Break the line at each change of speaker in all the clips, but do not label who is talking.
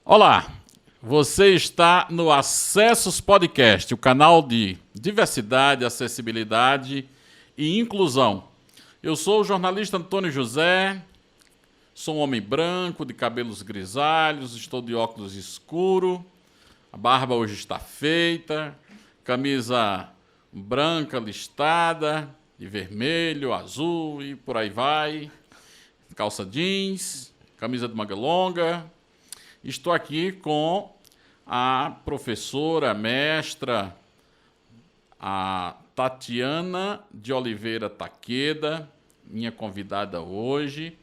Olá, você está no Acessos Podcast, o canal de diversidade, acessibilidade e inclusão. Eu sou o jornalista Antônio José, sou um homem branco, de cabelos grisalhos, estou de óculos escuro, a barba hoje está feita, camisa branca listada, de vermelho, azul e por aí vai, calça jeans, camisa de manga longa. Estou aqui com a professora, mestra, a Tatiana de Oliveira Takeda, minha convidada hoje.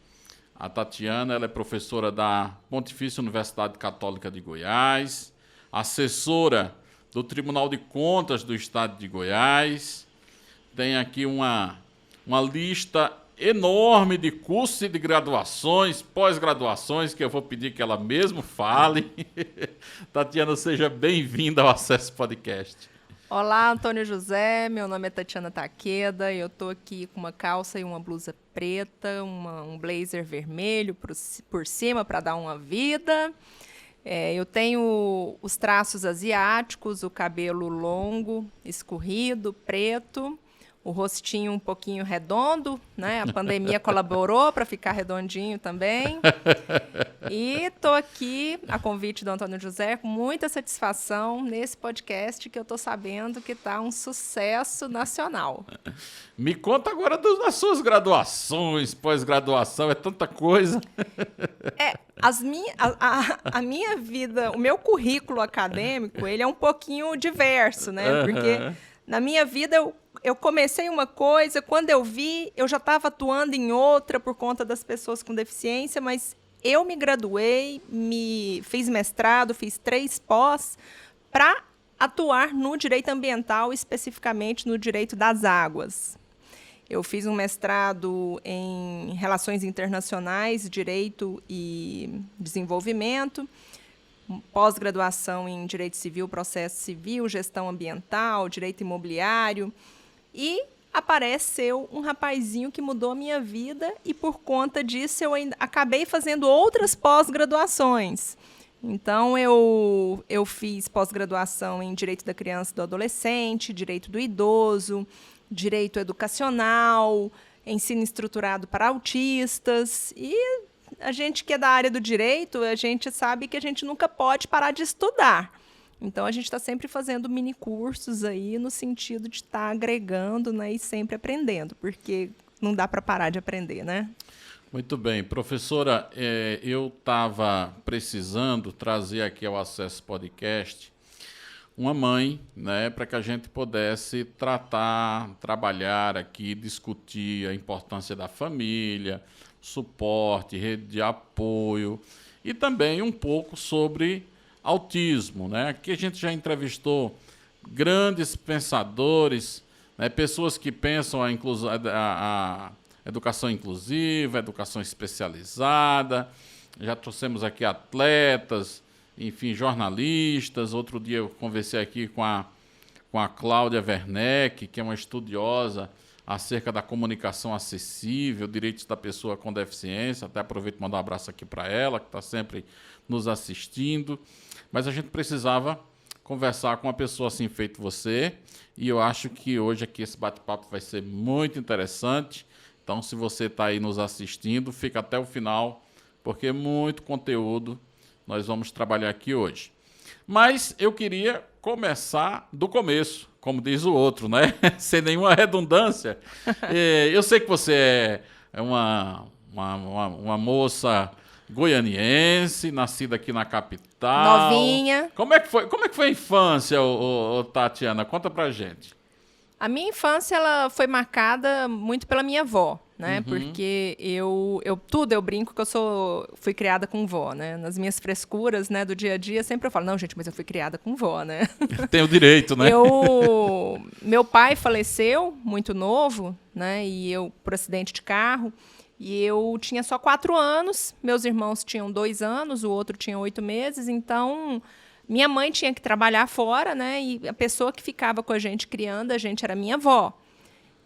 A Tatiana, ela é professora da Pontifícia Universidade Católica de Goiás, assessora do Tribunal de Contas do Estado de Goiás. Tem aqui uma lista enorme de cursos e de graduações, pós-graduações, que eu vou pedir que ela mesmo fale. Tatiana, seja bem-vinda ao Acesso Podcast.
Olá, Antônio José, meu nome é Tatiana Takeda, eu estou aqui com uma calça e uma blusa preta, um blazer vermelho por cima para dar uma vida. Eu tenho os traços asiáticos, o cabelo longo, escorrido, preto, o rostinho um pouquinho redondo, né? A pandemia colaborou para ficar redondinho também. E estou aqui, a convite do Antônio José, com muita satisfação nesse podcast que eu estou sabendo que está um sucesso nacional.
Me conta agora das suas graduações, pós-graduação, é tanta coisa.
A minha vida, o meu currículo acadêmico, ele é um pouquinho diverso, né? Porque na minha vida eu comecei uma coisa, quando eu vi, eu já estava atuando em outra por conta das pessoas com deficiência, mas eu me graduei, fiz mestrado, fiz 3 pós para atuar no direito ambiental, especificamente no direito das águas. Eu fiz um mestrado em Relações Internacionais, Direito e Desenvolvimento, pós-graduação em Direito Civil, Processo Civil, Gestão Ambiental, Direito Imobiliário. E apareceu um rapazinho que mudou a minha vida e, por conta disso, eu ainda acabei fazendo outras pós-graduações. Então, eu fiz pós-graduação em Direito da Criança e do Adolescente, Direito do Idoso, Direito Educacional, Ensino Estruturado para Autistas. E a gente que é da área do direito, a gente sabe que a gente nunca pode parar de estudar. Então, a gente está sempre fazendo mini-cursos aí no sentido de estar agregando, né, e sempre aprendendo, porque não dá para parar de aprender, né?
Muito bem. Professora, eu estava precisando trazer aqui ao Acesso Podcast uma mãe, né, para que a gente pudesse trabalhar aqui, discutir a importância da família, suporte, rede de apoio e também um pouco sobre autismo, né? Aqui a gente já entrevistou grandes pensadores, né? Pessoas que pensam a educação inclusiva, a educação especializada. Já trouxemos aqui atletas, enfim, jornalistas. Outro dia eu conversei aqui com a Cláudia Werneck, que é uma estudiosa acerca da comunicação acessível, direitos da pessoa com deficiência. Até aproveito para mandar um abraço aqui para ela, que está sempre nos assistindo. Mas a gente precisava conversar com uma pessoa assim feito você, e eu acho que hoje aqui esse bate-papo vai ser muito interessante. Então, se você está aí nos assistindo, fica até o final, porque muito conteúdo nós vamos trabalhar aqui hoje. Mas eu queria começar do começo, como diz o outro, né? Sem nenhuma redundância. Eu sei que você é uma moça goianiense, nascida aqui na capital.
Novinha.
Como é que foi a infância, Tatiana? Conta pra gente.
A minha infância ela foi marcada muito pela minha avó, né? Porque eu brinco que fui criada com vó, né? Nas minhas frescuras, né, do dia a dia, sempre eu falo, não, gente, mas eu fui criada com vó, né?
Tem o direito, né?
Meu pai faleceu muito novo, né? E eu por acidente de carro. E eu tinha só 4 anos, meus irmãos tinham 2 anos, o outro tinha 8 meses, então minha mãe tinha que trabalhar fora, né? E a pessoa que ficava com a gente criando a gente era minha avó.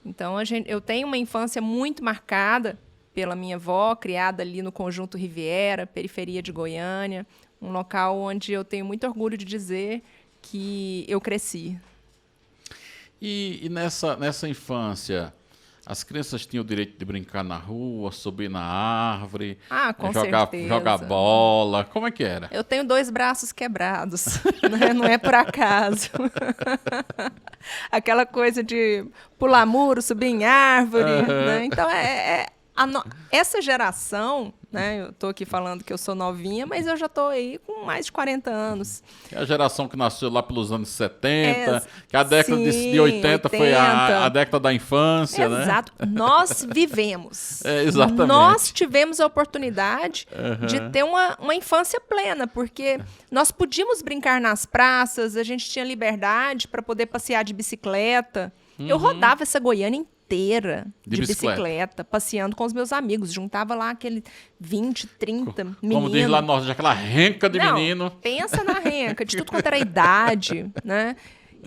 Então eu tenho uma infância muito marcada pela minha avó, criada ali no Conjunto Riviera, periferia de Goiânia, Um local onde eu tenho muito orgulho de dizer que eu cresci.
E nessa infância, as crianças tinham o direito de brincar na rua, subir na árvore,
Com certeza.
jogar bola, como é que era?
Eu tenho 2 braços quebrados, né? Não é por acaso. Aquela coisa de pular muro, subir em árvore, né? Então, essa geração, né? Eu estou aqui falando que eu sou novinha, mas eu já estou aí com mais de 40 anos.
É a geração que nasceu lá pelos anos 70, que a década
sim,
de 80 foi a década da infância, né?
Exato. Nós vivemos.
Exatamente.
Nós tivemos a oportunidade de ter uma infância plena, porque nós podíamos brincar nas praças, a gente tinha liberdade para poder passear de bicicleta. Eu rodava essa Goiânia inteira de bicicleta, passeando com os meus amigos. Juntava lá aquele 20, 30 meninos.
Como diz lá nós, aquela renca de menino.
Pensa na renca, de tudo quanto era idade, né?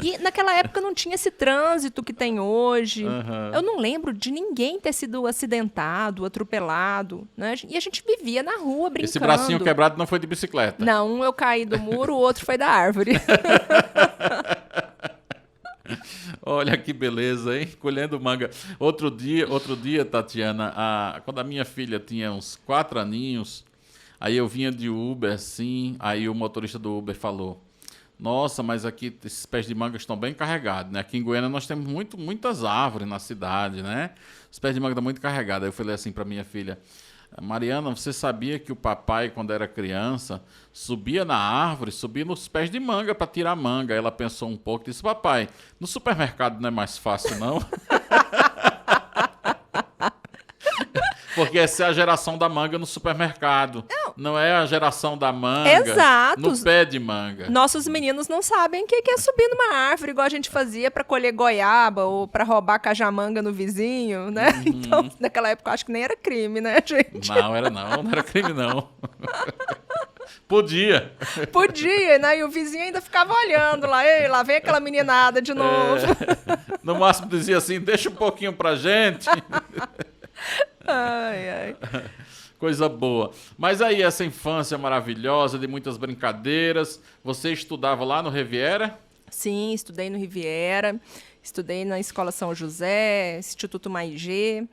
E naquela época não tinha esse trânsito que tem hoje. Eu não lembro de ninguém ter sido acidentado, atropelado, né? E a gente vivia na rua brincando.
Esse bracinho quebrado não foi de bicicleta?
Não, um eu caí do muro, o outro foi da árvore.
Olha que beleza, hein? Colhendo manga. Outro dia, Tatiana, quando a minha filha tinha uns 4 aninhos, aí eu vinha de Uber, assim, aí o motorista do Uber falou: nossa, mas aqui esses pés de manga estão bem carregados, né? Aqui em Goiânia nós temos muitas árvores na cidade, né? Os pés de manga estão muito carregados. Aí eu falei assim para minha filha: Mariana, você sabia que o papai, quando era criança, subia na árvore, subia nos pés de manga para tirar manga? Aí ela pensou um pouco e disse: papai, no supermercado não é mais fácil, não? Porque essa é a geração da manga no supermercado. Não é a geração da manga no pé de manga.
Nossos meninos não sabem o que é subir numa árvore, igual a gente fazia para colher goiaba ou para roubar cajamanga no vizinho, né? Então, naquela época, eu acho que nem era crime, né, gente?
Não era crime, não. Podia,
né? E o vizinho ainda ficava olhando lá. Ei, lá vem aquela meninada de novo.
No máximo dizia assim: deixa um pouquinho pra gente.
Ai.
Coisa boa. Mas aí, essa infância maravilhosa, de muitas brincadeiras, você estudava lá no Riviera?
Sim, estudei no Riviera, estudei na Escola São José, Instituto Maigê,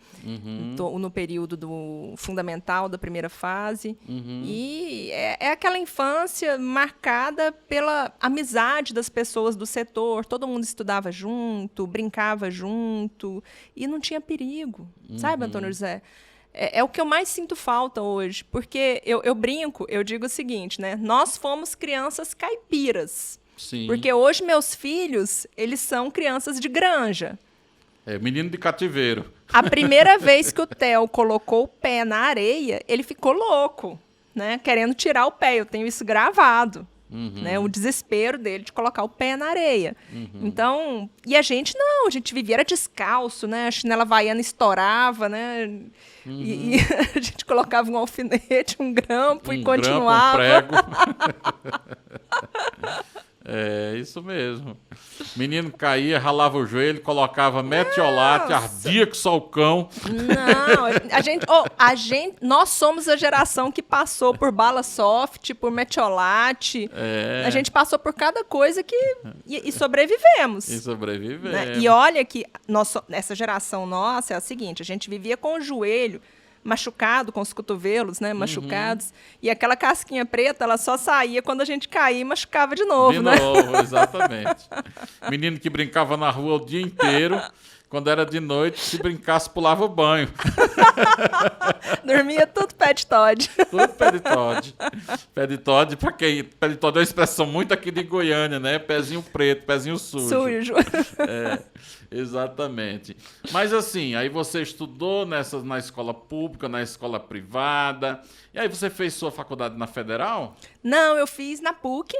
no período do fundamental da primeira fase. E é aquela infância marcada pela amizade das pessoas do setor. Todo mundo estudava junto, brincava junto e não tinha perigo. Sabe, Antônio José? É o que eu mais sinto falta hoje, porque eu brinco, eu digo o seguinte, né? Nós fomos crianças caipiras.
Sim.
Porque hoje meus filhos, eles são crianças de granja.
Menino de cativeiro.
A primeira vez que o Theo colocou o pé na areia, ele ficou louco, né? Querendo tirar o pé. Eu tenho isso gravado. Né? O desespero dele de colocar o pé na areia. Então, e a gente não, a gente vivia era descalço, né? A chinela havaiana estourava, né? E a gente colocava um alfinete, um grampo e continuava.
Grampo, um prego. É, isso mesmo. Menino caía, ralava o joelho, colocava metiolate, ardia com solcão.
Não, nós somos a geração que passou por bala soft, por metiolate. A gente passou por cada coisa e sobrevivemos. Né? E olha que essa geração nossa é a seguinte: a gente vivia com o joelho machucado, com os cotovelos, né, machucados, e aquela casquinha preta, ela só saía quando a gente caía e machucava de novo, né?
De novo, exatamente. Menino que brincava na rua o dia inteiro, quando era de noite, se brincasse, pulava o banho.
Dormia tudo pé de Todd.
Tudo pé de Todd. Pé de Todd, pra quem? Pé de Todd é uma expressão muito aqui de Goiânia, né? Pezinho preto, pezinho sujo. Exatamente. Mas assim, aí você estudou na escola pública, na escola privada, e aí você fez sua faculdade na Federal?
Não, eu fiz na PUC.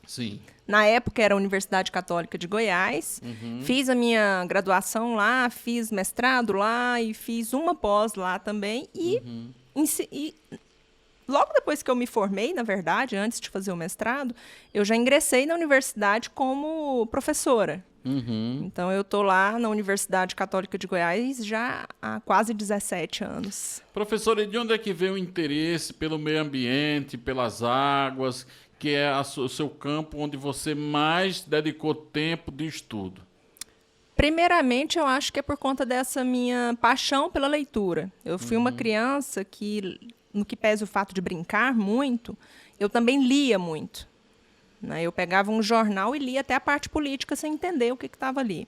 Sim.
Na época era a Universidade Católica de Goiás. Fiz a minha graduação lá, fiz mestrado lá e fiz uma pós lá também. E logo depois que eu me formei, na verdade, antes de fazer o mestrado, eu já ingressei na universidade como professora. Então, eu estou lá na Universidade Católica de Goiás já há quase 17 anos.
Professora, e de onde é que vem o interesse pelo meio ambiente, pelas águas, que é o seu campo onde você mais dedicou tempo de estudo?
Primeiramente, eu acho que é por conta dessa minha paixão pela leitura. Eu fui uma criança que, no que pese o fato de brincar muito, eu também lia muito. Né? Eu pegava um jornal e lia até a parte política sem entender o que estava ali.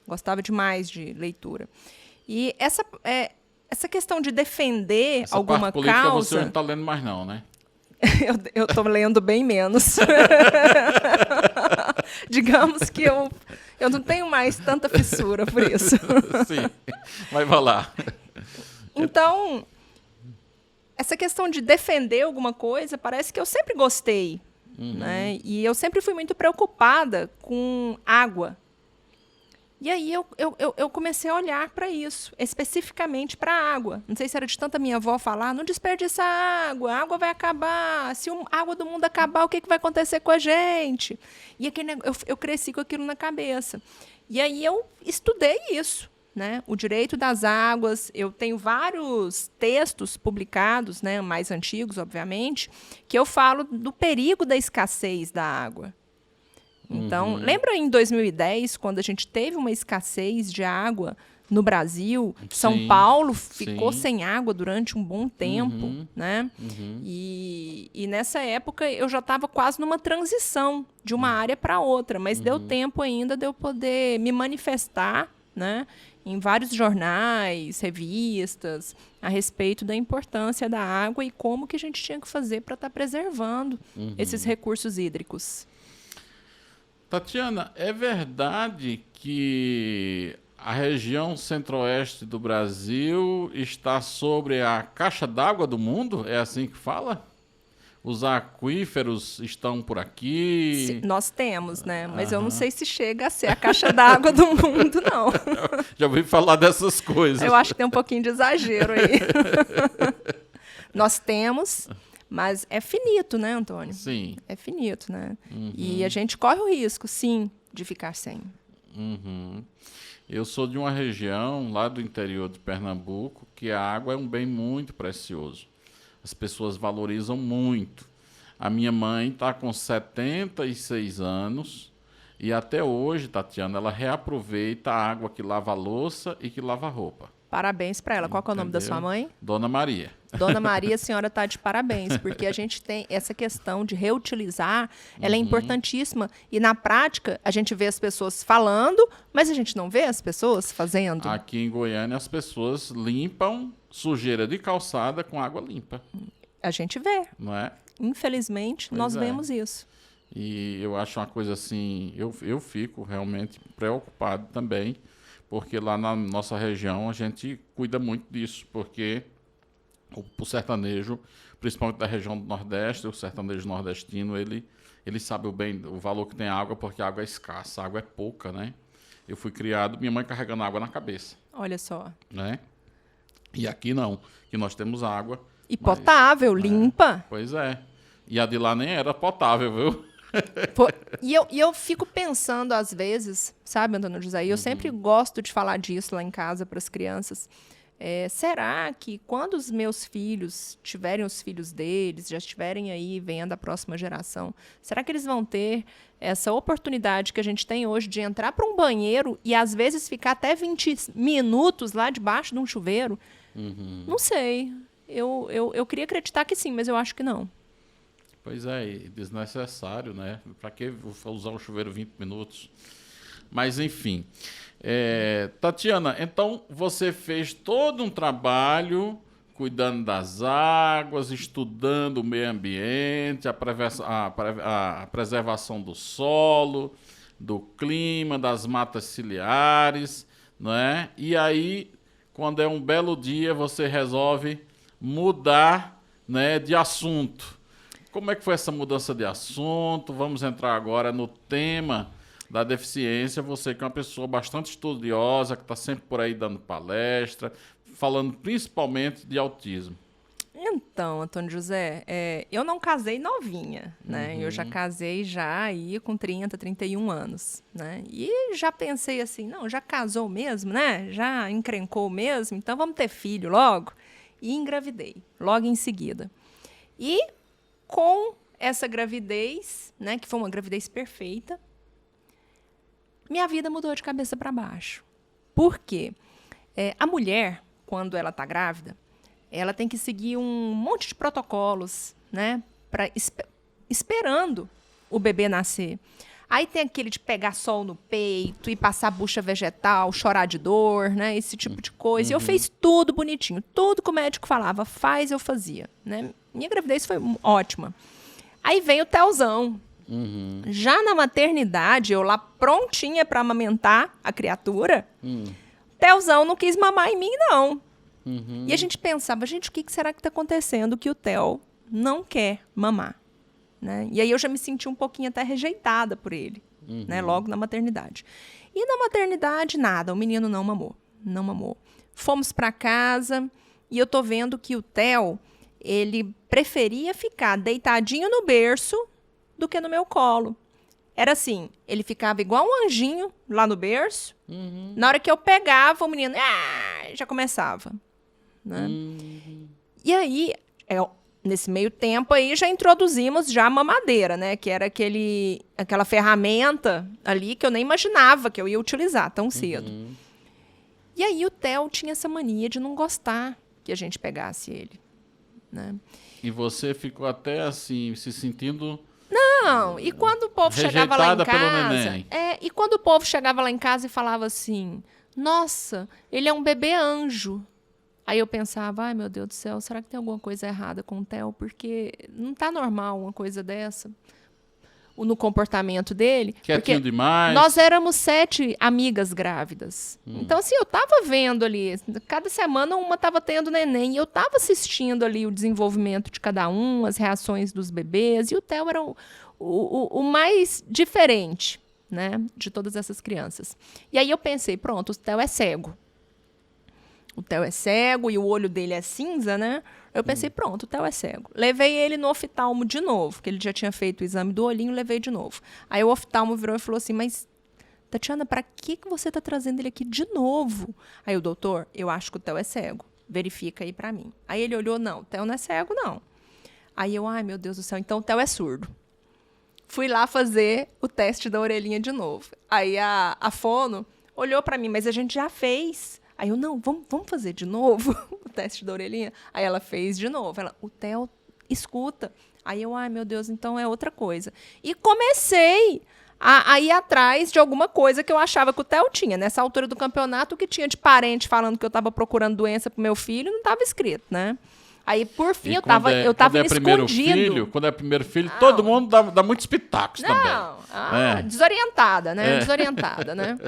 Gostava demais de leitura. E essa questão de defender
Essa
alguma
parte política
causa...
você não está lendo mais não, né?
Eu estou lendo bem menos. Digamos que eu não tenho mais tanta fissura por isso.
Sim, mas vai lá.
Então, essa questão de defender alguma coisa, parece que eu sempre gostei. Né? E eu sempre fui muito preocupada com água. E aí eu comecei a olhar para isso, especificamente para a água. Não sei se era de tanta minha avó falar, não desperdiça a água vai acabar. Se a água do mundo acabar, o que vai acontecer com a gente? E eu cresci com aquilo na cabeça. E aí eu estudei isso, né? O direito das águas. Eu tenho vários textos publicados, né, mais antigos, obviamente, que eu falo do perigo da escassez da água. Então, lembra em 2010, quando a gente teve uma escassez de água no Brasil? São Paulo ficou sem água durante um bom tempo, né? E nessa época eu já estava quase numa transição de uma área para outra, mas deu tempo ainda de eu poder me manifestar, né, em vários jornais, revistas, a respeito da importância da água e como que a gente tinha que fazer para estar preservando esses recursos hídricos.
Tatiana, é verdade que a região centro-oeste do Brasil está sobre a caixa d'água do mundo? É assim que fala? Os aquíferos estão por aqui?
Sim, nós temos, né? Mas eu não sei se chega a ser a caixa d'água do mundo, não.
Já ouvi falar dessas coisas.
Eu acho que tem um pouquinho de exagero aí. Nós temos... Mas é finito, né, Antônio?
Sim.
É finito, né? E a gente corre o risco, sim, de ficar sem.
Eu sou de uma região lá do interior de Pernambuco que a água é um bem muito precioso. As pessoas valorizam muito. A minha mãe está com 76 anos e até hoje, Tatiana, ela reaproveita a água que lava a louça e que lava a roupa.
Parabéns para ela. Qual que é o nome da sua mãe?
Dona Maria.
Dona Maria, a senhora está de parabéns, porque a gente tem essa questão de reutilizar, ela é importantíssima. E, na prática, a gente vê as pessoas falando, mas a gente não vê as pessoas fazendo.
Aqui em Goiânia, as pessoas limpam sujeira de calçada com água limpa.
A gente vê.
Não é?
Infelizmente, nós vemos isso.
E eu acho uma coisa assim, eu fico realmente preocupado também, porque lá na nossa região a gente cuida muito disso, porque o sertanejo, principalmente da região do Nordeste, o sertanejo nordestino, ele sabe o valor que tem a água, porque a água é escassa, a água é pouca, né? Eu fui criado, minha mãe carregando água na cabeça.
Olha só.
Né? E aqui não, que nós temos água.
E potável, limpa.
Pois é. E a de lá nem era potável, viu?
E eu fico pensando, às vezes, sabe, Antônio José? E eu sempre gosto de falar disso lá em casa para as crianças. Será que quando os meus filhos tiverem os filhos deles, já estiverem aí vendo a próxima geração, será que eles vão ter essa oportunidade que a gente tem hoje de entrar para um banheiro e, às vezes, ficar até 20 minutos lá debaixo de um chuveiro? Não sei. Eu queria acreditar que sim, mas eu acho que não.
Pois é, e desnecessário, né? Para que usar um chuveiro 20 minutos? Mas, enfim. Tatiana, então você fez todo um trabalho cuidando das águas, estudando o meio ambiente, a preservação do solo, do clima, das matas ciliares, não é? E aí, quando é um belo dia, você resolve mudar, né, de assunto. Como é que foi essa mudança de assunto? Vamos entrar agora no tema da deficiência. Você que é uma pessoa bastante estudiosa, que está sempre por aí dando palestra, falando principalmente de autismo.
Então, Antônio José, eu não casei novinha, né? Eu já casei já aí com 30, 31 anos, né? E já pensei assim, não, já casou mesmo, né? Já encrencou mesmo, então vamos ter filho logo. E engravidei, logo em seguida. E com essa gravidez, né, que foi uma gravidez perfeita, minha vida mudou de cabeça para baixo. Por quê? A mulher, quando ela está grávida, ela tem que seguir um monte de protocolos, né, esperando o bebê nascer. Aí tem aquele de pegar sol no peito e passar bucha vegetal, chorar de dor, né, esse tipo de coisa. E eu fiz tudo bonitinho, tudo que o médico falava, faz, eu fazia, né? Minha gravidez foi ótima. Aí vem o Telzão. Já na maternidade, eu lá prontinha para amamentar a criatura, Telzão não quis mamar em mim, não. E a gente pensava, gente, o que será que está acontecendo que o Theo não quer mamar? Né? E aí eu já me senti um pouquinho até rejeitada por ele, né? Logo na maternidade. E na maternidade, nada, o menino não mamou. Não mamou. Fomos para casa e eu tô vendo que o Theo, ele preferia ficar deitadinho no berço do que no meu colo. Era assim, ele ficava igual um anjinho lá no berço. Na hora que eu pegava, o menino já começava. Né? E aí, nesse meio tempo aí, já introduzimos já a mamadeira, né? Que era aquela ferramenta ali que eu nem imaginava que eu ia utilizar tão cedo. E aí o Theo tinha essa mania de não gostar que a gente pegasse ele. Né?
E você ficou até assim, se sentindo...
Não, e quando o povo chegava lá em casa... E quando o povo chegava lá em casa e falava assim, nossa, ele é um bebê anjo. Aí eu pensava, ai meu Deus do céu, será que tem alguma coisa errada com o Theo? Porque não tá normal uma coisa dessa no comportamento dele.
Quietinho demais.
Nós éramos 7 amigas grávidas. Então, assim, eu tava vendo ali, cada semana uma tava tendo neném, e eu tava assistindo ali o desenvolvimento de cada um, as reações dos bebês, e o Theo era o mais diferente, né, de todas essas crianças. E aí eu pensei, pronto, o Theo é cego. O Theo é cego e o olho dele é cinza, né? Eu pensei, pronto, o Theo é cego. Levei ele no oftalmo de novo, que ele já tinha feito o exame do olhinho, levei de novo. Aí o oftalmo virou e falou assim, mas, Tatiana, para que você está trazendo ele aqui de novo? Aí o doutor, eu acho que o Theo é cego. Verifica aí para mim. Aí ele olhou, não, o Theo não é cego, não. Aí eu, ai, meu Deus do céu, então o Theo é surdo. Fui lá fazer o teste da orelhinha de novo. Aí a fono olhou para mim, mas a gente já fez. Aí eu, não, vamos fazer de novo o teste da orelhinha? Aí ela fez de novo. Ela, o Theo escuta. Aí eu, ai, meu Deus, então é outra coisa. E comecei a ir atrás de alguma coisa que eu achava que o Theo tinha. Nessa altura do campeonato, o que tinha de parente falando que eu estava procurando doença pro meu filho, não estava escrito, né? Aí, por fim, eu tava escondido.
Quando é primeiro filho, todo mundo dá muitos pitacos também.
Desorientada, né? Desorientada, né?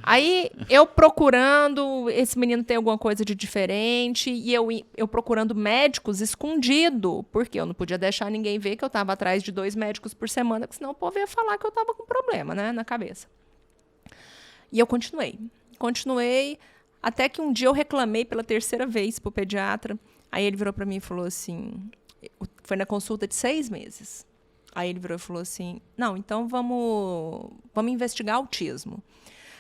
Aí, eu procurando, esse menino tem alguma coisa de diferente, e eu procurando médicos escondido, porque eu não podia deixar ninguém ver que eu estava atrás de 2 médicos por semana, porque senão o povo ia falar que eu estava com problema, né, na cabeça. E eu continuei, até que um dia eu reclamei pela 3ª vez pro pediatra. Aí ele virou para mim e falou assim, foi na consulta de 6 meses. Aí ele virou e falou assim, não, então vamos investigar autismo.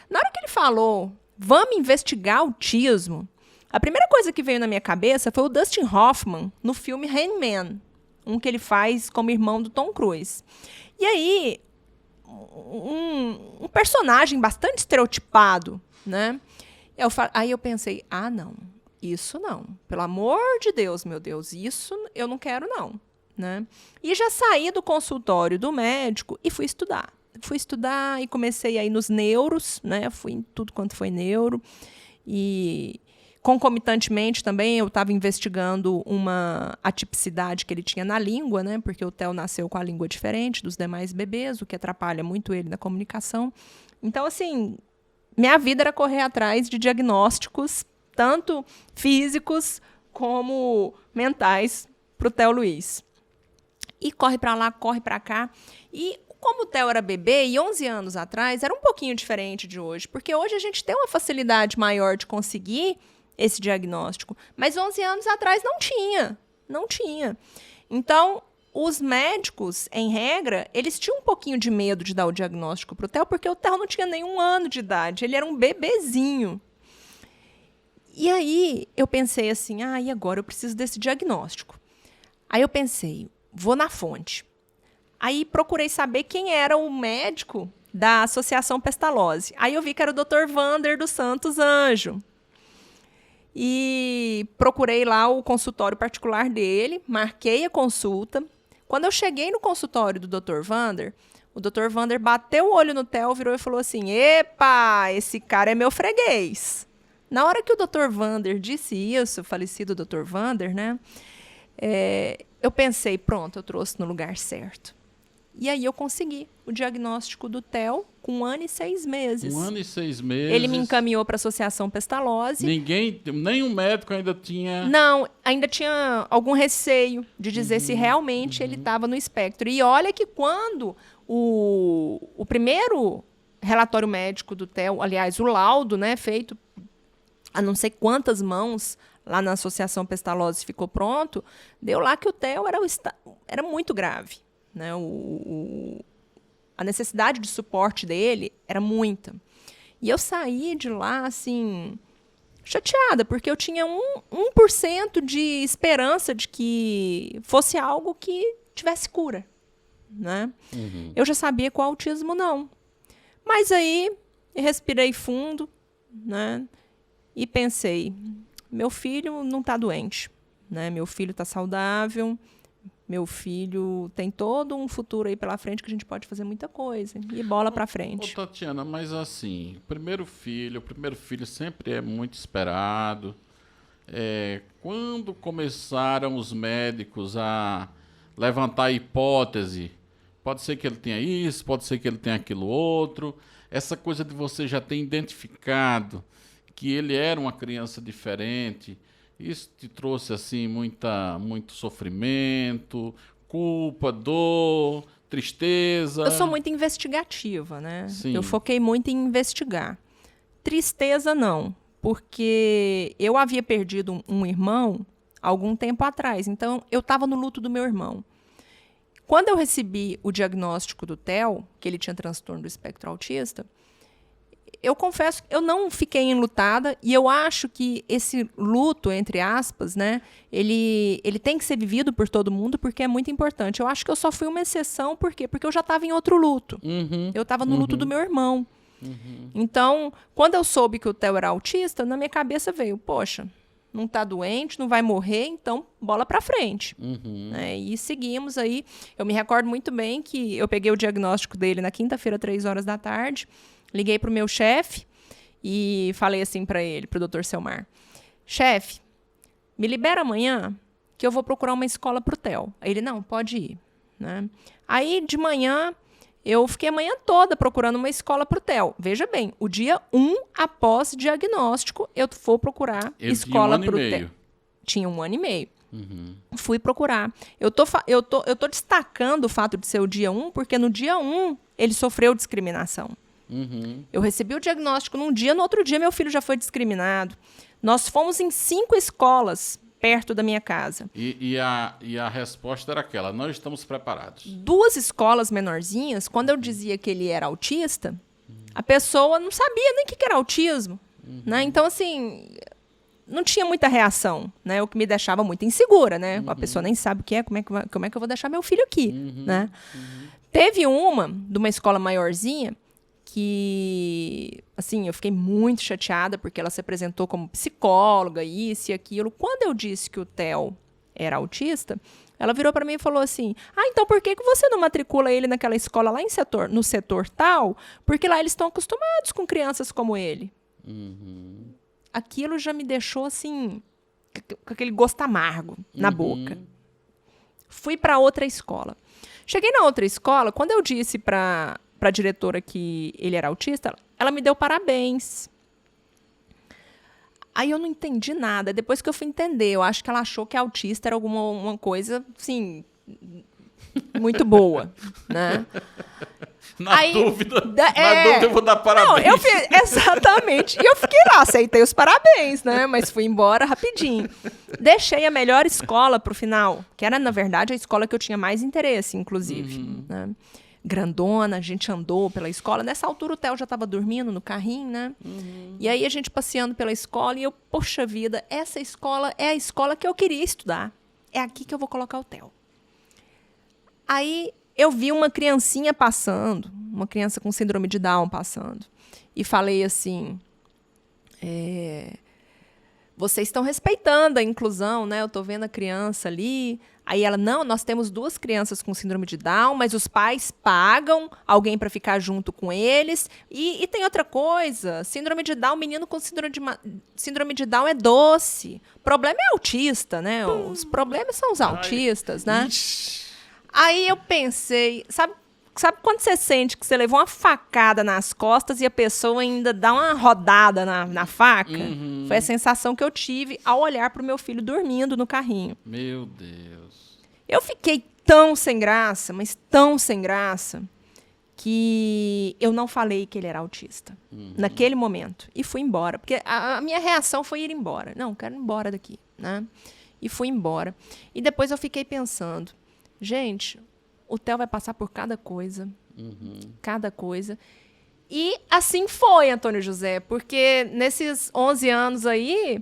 Na hora que ele falou, vamos investigar autismo, a primeira coisa que veio na minha cabeça foi o Dustin Hoffman, no filme Rain Man, um que ele faz como irmão do Tom Cruise. E aí, um personagem bastante estereotipado, né? Aí eu pensei, não, isso não. Pelo amor de Deus, meu Deus, isso eu não quero, não. Né? E já saí do consultório do médico e fui estudar. Fui estudar e comecei a ir nos neuros, né? Fui em tudo quanto foi neuro. E, concomitantemente, também eu estava investigando uma atipicidade que ele tinha na língua, né? Porque o Theo nasceu com a língua diferente dos demais bebês, o que atrapalha muito ele na comunicação. Então, assim, minha vida era correr atrás de diagnósticos, tanto físicos como mentais, para o Theo Luiz. E corre para lá, corre para cá. E como o Theo era bebê, e 11 anos atrás, era um pouquinho diferente de hoje, porque hoje a gente tem uma facilidade maior de conseguir esse diagnóstico, mas 11 anos atrás não tinha. Não tinha. Então, os médicos, em regra, eles tinham um pouquinho de medo de dar o diagnóstico para o Theo, porque o Theo não tinha nenhum ano de idade, ele era um bebezinho. E aí eu pensei assim, e agora eu preciso desse diagnóstico. Aí eu pensei, vou na fonte. Aí procurei saber quem era o médico da Associação Pestalozzi. Aí eu vi que era o Dr. Vander dos Santos Anjo. E procurei lá o consultório particular dele, marquei a consulta. Quando eu cheguei no consultório do Dr. Vander, o Dr. Vander bateu o olho no Theo, virou e falou assim, epa, esse cara é meu freguês. Na hora que o Dr. Vander disse isso, o falecido Dr. Vander, né? Eu pensei, pronto, eu trouxe no lugar certo. E aí eu consegui o diagnóstico do Theo com 1 ano e 6 meses.
1 ano e 6 meses.
Ele me encaminhou para a Associação Pestalozzi.
Nenhum médico ainda tinha...
Não, ainda tinha algum receio de dizer se realmente ele estava no espectro. E olha que quando o primeiro relatório médico do Theo, aliás, o laudo, né, feito a não sei quantas mãos lá na Associação Pestalozzi ficou pronto, deu lá que o Theo era muito grave. Né? A necessidade de suporte dele era muita. E eu saí de lá, assim, chateada, porque eu tinha 1% de esperança de que fosse algo que tivesse cura. Né? Eu já sabia que o autismo não. Mas aí, eu respirei fundo, né? E pensei, meu filho não está doente. Né? Meu filho está saudável. Meu filho tem todo um futuro aí pela frente que a gente pode fazer muita coisa. E bola pra frente.
Ô, Tatiana, mas assim, o primeiro filho sempre é muito esperado. Quando começaram os médicos a levantar a hipótese, pode ser que ele tenha isso, pode ser que ele tenha aquilo outro. Essa coisa de você já ter identificado que ele era uma criança diferente... Isso te trouxe, assim, muito sofrimento, culpa, dor, tristeza?
Eu sou muito investigativa, né?
Sim.
Eu foquei muito em investigar. Tristeza, não. Porque eu havia perdido um irmão há algum tempo atrás. Então, eu estava no luto do meu irmão. Quando eu recebi o diagnóstico do Theo, que ele tinha transtorno do espectro autista, eu confesso que eu não fiquei enlutada e eu acho que esse luto, entre aspas, né, ele tem que ser vivido por todo mundo porque é muito importante. Eu acho que eu só fui uma exceção, por quê? Porque eu já estava em outro luto. Eu estava no luto do meu irmão. Então, quando eu soube que o Theo era autista, na minha cabeça veio, poxa, não está doente, não vai morrer, então bola para frente. E seguimos aí. Eu me recordo muito bem que eu peguei o diagnóstico dele na quinta-feira, 3h, liguei para o meu chefe e falei assim para ele, para o Dr. Selmar, chefe, me libera amanhã que eu vou procurar uma escola para o Theo. Aí ele, não, pode ir. Né? Aí, de manhã, eu fiquei a manhã toda procurando uma escola para o Theo. Veja bem, o dia 1 após diagnóstico, eu vou procurar escola para o Theo. Tinha 1 ano e meio. Fui procurar. Eu tô destacando o fato de ser o dia 1, porque no dia 1 ele sofreu discriminação. Eu recebi o diagnóstico num dia, no outro dia meu filho já foi discriminado. Nós fomos em 5 escolas perto da minha casa.
E a resposta era aquela, nós estamos preparados.
2 escolas menorzinhas, quando eu dizia que ele era autista, a pessoa não sabia nem o que era autismo. Né? Então, assim, não tinha muita reação, né? O que me deixava muito insegura, né? A pessoa nem sabe o que é, como é que eu vou deixar meu filho aqui, né? Teve de uma escola maiorzinha, que, assim, eu fiquei muito chateada porque ela se apresentou como psicóloga, isso e aquilo. Quando eu disse que o Theo era autista, ela virou para mim e falou assim, então por que você não matricula ele naquela escola lá no setor tal? Porque lá eles estão acostumados com crianças como ele. Aquilo já me deixou, assim, com aquele gosto amargo na boca. Fui para outra escola. Cheguei na outra escola, quando eu disse para a diretora que ele era autista, ela me deu parabéns. Aí eu não entendi nada. Depois que eu fui entender, eu acho que ela achou que autista era alguma coisa, assim, muito boa, né?
Na dúvida eu vou dar parabéns.
Não, exatamente. E eu fiquei lá, aceitei os parabéns, né? Mas fui embora rapidinho. Deixei a melhor escola pro final, que era, na verdade, a escola que eu tinha mais interesse, inclusive. Né? Grandona, a gente andou pela escola. Nessa altura, o Theo já estava dormindo no carrinho, né? E aí, a gente passeando pela escola, e eu, poxa vida, essa escola é a escola que eu queria estudar. É aqui que eu vou colocar o Theo. Aí, eu vi uma criancinha passando, uma criança com síndrome de Down passando. E falei assim, vocês estão respeitando a inclusão, né? Eu estou vendo a criança ali. Aí ela, não, nós temos 2 crianças com síndrome de Down, mas os pais pagam alguém para ficar junto com eles. E tem outra coisa, síndrome de Down, menino com síndrome de Down é doce. O problema é autista, né? Os problemas são os autistas, né? Aí eu pensei, sabe quando você sente que você levou uma facada nas costas e a pessoa ainda dá uma rodada na faca? Foi a sensação que eu tive ao olhar para o meu filho dormindo no carrinho.
Meu Deus.
Eu fiquei tão sem graça, mas tão sem graça, que eu não falei que ele era autista naquele momento. E fui embora, porque a minha reação foi ir embora. Não, quero ir embora daqui, né? E fui embora. E depois eu fiquei pensando, gente, o Theo vai passar por cada coisa. Cada coisa. E assim foi, Antônio José, porque nesses 11 anos aí,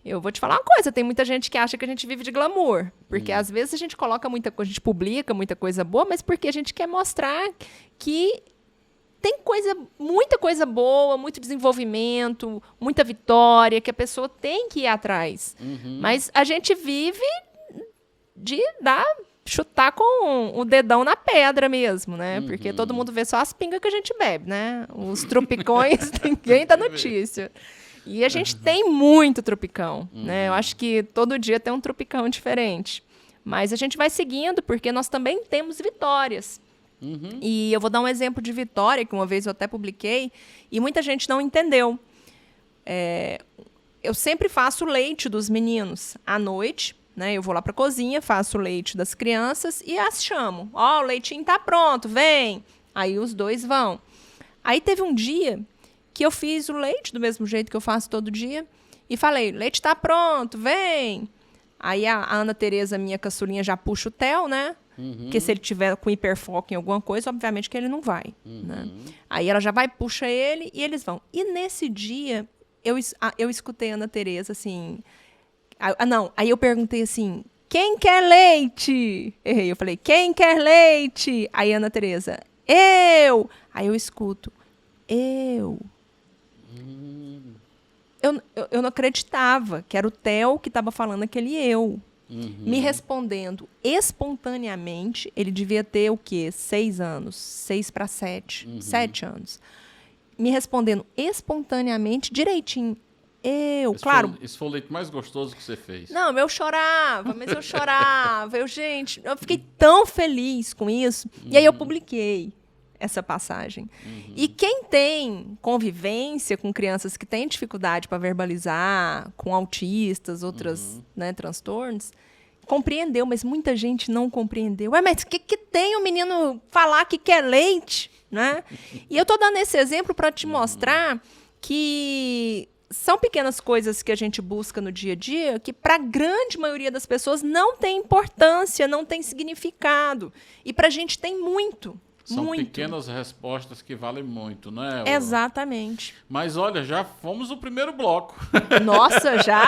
eu vou te falar uma coisa, tem muita gente que acha que a gente vive de glamour. Porque às vezes a gente coloca muita coisa, a gente publica muita coisa boa, mas porque a gente quer mostrar que tem muita coisa boa, muito desenvolvimento, muita vitória, que a pessoa tem que ir atrás. Mas a gente vive de chutar com o dedão na pedra mesmo, né? Porque todo mundo vê só as pingas que a gente bebe, né? Os tropicões, ninguém dá notícia. E a gente tem muito tropicão, né? Eu acho que todo dia tem um tropicão diferente. Mas a gente vai seguindo, porque nós também temos vitórias. E eu vou dar um exemplo de vitória, que uma vez eu até publiquei, e muita gente não entendeu. Eu sempre faço leite dos meninos à noite, né? Eu vou lá para a cozinha, faço o leite das crianças e as chamo. Ó, o leitinho tá pronto, vem. Aí os 2 vão. Aí teve um dia que eu fiz o leite do mesmo jeito que eu faço todo dia e falei, leite tá pronto, vem. Aí a Ana Tereza, minha caçulinha, já puxa o Theo, né? Porque se ele tiver com hiperfoco em alguma coisa, obviamente que ele não vai. Né? Aí ela já vai, puxa ele e eles vão. E nesse dia, eu escutei a Ana Tereza assim... Aí eu perguntei assim, quem quer leite? Errei, eu falei, quem quer leite? Aí a Ana Tereza, eu! Aí eu escuto, eu. Eu não acreditava que era o Theo que estava falando aquele eu. Me respondendo espontaneamente, ele devia ter o quê? 6 anos, 6 para 7, 7 anos. Me respondendo espontaneamente, direitinho.
Esse foi o leite mais gostoso que você fez.
Não, eu chorava. Gente, eu fiquei tão feliz com isso. E aí eu publiquei essa passagem. E quem tem convivência com crianças que têm dificuldade para verbalizar, com autistas, outros transtornos, compreendeu, mas muita gente não compreendeu. Mas o que tem o menino falar que quer leite? Né? E eu estou dando esse exemplo para te mostrar que são pequenas coisas que a gente busca no dia a dia que, para a grande maioria das pessoas, não tem importância, não tem significado. E para a gente tem muito.
São
muito.
Pequenas respostas que valem muito, né?
Exatamente.
Mas olha, já fomos o primeiro bloco.
Nossa, já?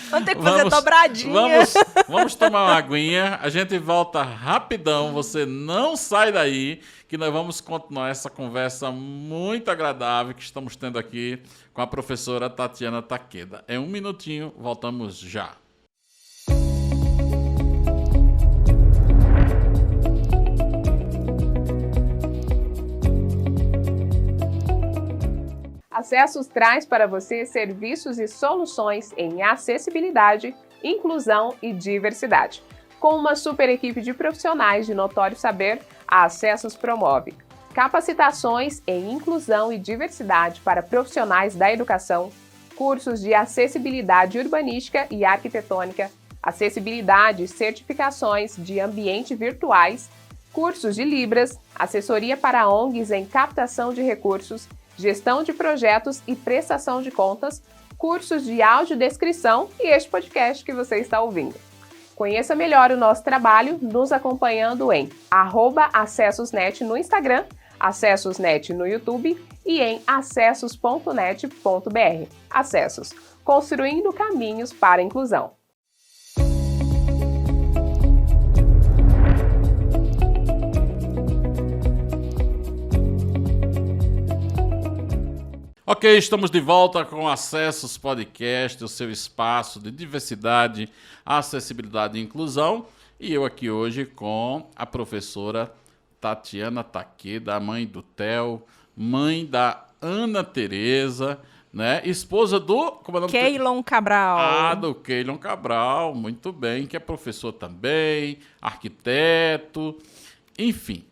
Vamos ter que fazer dobradinha.
Vamos tomar uma aguinha. A gente volta rapidão. Você não sai daí, que nós vamos continuar essa conversa muito agradável que estamos tendo aqui com a professora Tatiana Takeda. É 1 minutinho, voltamos já.
Acessos traz para você serviços e soluções em acessibilidade, inclusão e diversidade. Com uma super equipe de profissionais de notório saber, a Acessos promove capacitações em inclusão e diversidade para profissionais da educação, cursos de acessibilidade urbanística e arquitetônica, acessibilidade e certificações de ambiente virtuais, cursos de Libras, assessoria para ONGs em captação de recursos, gestão de projetos e prestação de contas, cursos de audiodescrição e este podcast que você está ouvindo. Conheça melhor o nosso trabalho nos acompanhando em @acessosnet no Instagram, acessosnet no YouTube e em acessos.net.br. Acessos, construindo caminhos para a inclusão.
Ok, estamos de volta com Acessos Podcast, o seu espaço de diversidade, acessibilidade e inclusão. E eu aqui hoje com a professora Tatiana Takeda, mãe do Theo, mãe da Ana Tereza, né? Esposa do... Como é o nome?
Keilon Cabral.
Ah, do Keilon Cabral, muito bem, que é professor também, arquiteto, enfim.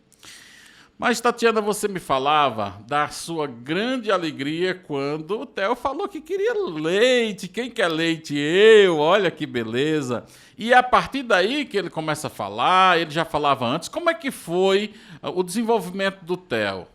Mas, Tatiana, você me falava da sua grande alegria quando o Theo falou que queria leite. Quem quer leite? Eu, olha que beleza. E a partir daí que ele começa a falar, ele já falava antes, como é que foi o desenvolvimento do Theo?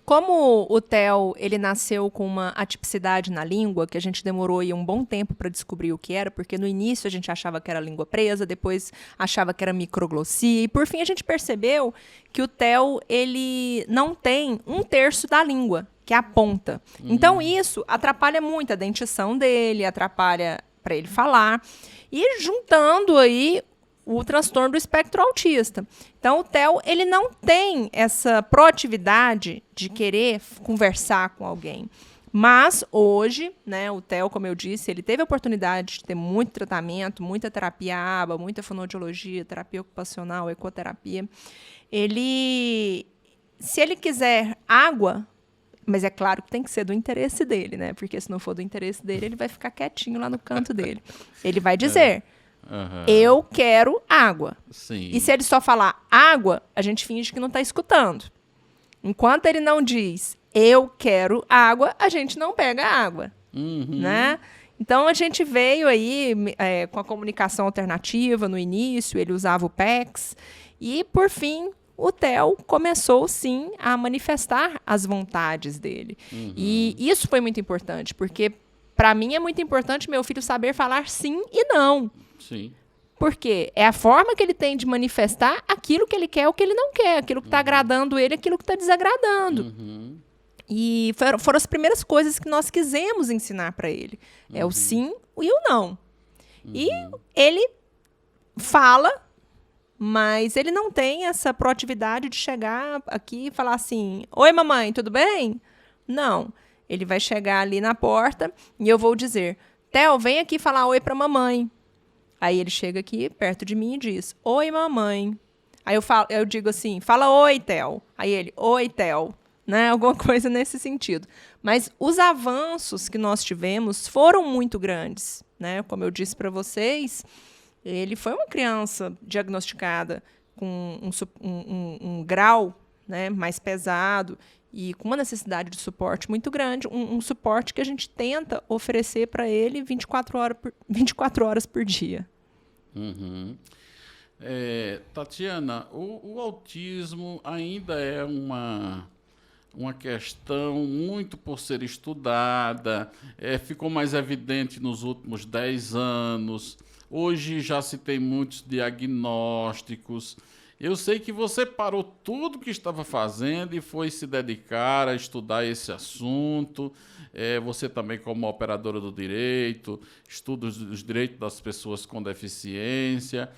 Como o Theo, ele nasceu com uma atipicidade na língua, que a gente demorou aí um bom tempo para descobrir o que era, porque no início a gente achava que era língua presa, depois achava que era microglossia, e por fim a gente percebeu que o Theo, ele não tem 1/3 da língua, que é a ponta. Então isso atrapalha muito a dentição dele, atrapalha para ele falar, e juntando aí o transtorno do espectro autista. Então, o Theo, ele não tem essa proatividade de querer conversar com alguém. Mas, hoje, né, o Theo, como eu disse, ele teve a oportunidade de ter muito tratamento, muita terapia ABA, muita fonoaudiologia, terapia ocupacional, ecoterapia. Se ele quiser água, mas é claro que tem que ser do interesse dele, né? Porque se não for do interesse dele, ele vai ficar quietinho lá no canto dele. Ele vai dizer... Eu quero água.
Sim.
E se ele só falar água, a gente finge que não está escutando. Enquanto ele não diz eu quero água, a gente não pega água. Né? Então, a gente veio aí com a comunicação alternativa no início, ele usava o PECS. E, por fim, o Theo começou, sim, a manifestar as vontades dele. E isso foi muito importante, porque, para mim, é muito importante meu filho saber falar sim e não.
Sim.
Porque é a forma que ele tem de manifestar aquilo que ele quer ou que ele não quer, aquilo que está agradando ele, aquilo que está desagradando. E foram as primeiras coisas que nós quisemos ensinar para ele. É o sim e o não. E ele fala, mas ele não tem essa proatividade de chegar aqui e falar assim, oi, mamãe, tudo bem? Não. Ele vai chegar ali na porta e eu vou dizer, Theo, vem aqui falar oi para mamãe. Aí ele chega aqui perto de mim e diz, oi, mamãe. Aí eu digo assim, fala oi, Theo. Aí ele, oi, Theo. Né? Alguma coisa nesse sentido. Mas os avanços que nós tivemos foram muito grandes. Né? Como eu disse para vocês, ele foi uma criança diagnosticada com um grau, né, mais pesado e com uma necessidade de suporte muito grande, um suporte que a gente tenta oferecer para ele 24 horas por dia.
Tatiana, o autismo ainda é uma questão muito por ser estudada, ficou mais evidente nos últimos 10 anos, hoje já se tem muitos diagnósticos. Eu sei que você parou tudo que estava fazendo e foi se dedicar a estudar esse assunto. Você também, como operadora do direito, estuda os direitos das pessoas com deficiência.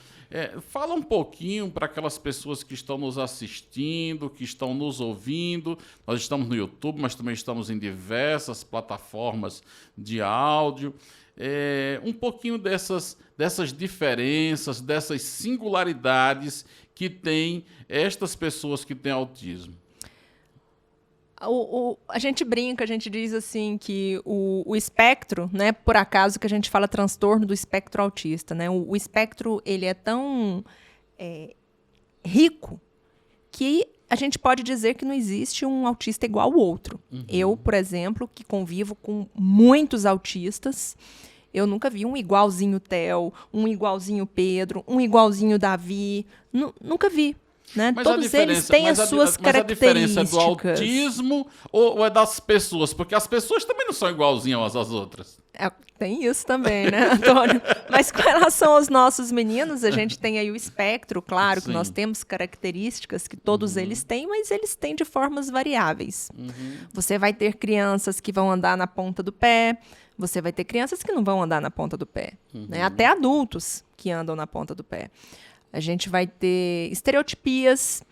Fala um pouquinho para aquelas pessoas que estão nos assistindo, que estão nos ouvindo. Nós estamos no YouTube, mas também estamos em diversas plataformas de áudio. Um pouquinho dessas diferenças, dessas singularidades que tem estas pessoas que têm autismo.
A gente brinca, a gente diz assim que o espectro, né, por acaso que a gente fala transtorno do espectro autista, né, o espectro ele é tão rico que a gente pode dizer que não existe um autista igual ao outro. Eu, por exemplo, que convivo com muitos autistas, Eu nunca vi um igualzinho Theo, um igualzinho Pedro, um igualzinho Davi. Nunca vi. Né? Todos eles têm as suas características.
Mas a diferença é do autismo ou é das pessoas? Porque as pessoas também não são igualzinhas umas às outras.
Tem isso também, né, Antônio? Mas com relação aos nossos meninos, a gente tem aí o espectro, claro, que nós temos características que todos eles têm, mas eles têm de formas variáveis. Você vai ter crianças que vão andar na ponta do pé, você vai ter crianças que não vão andar na ponta do pé, né? Até adultos que andam na ponta do pé. A gente vai ter estereotipias.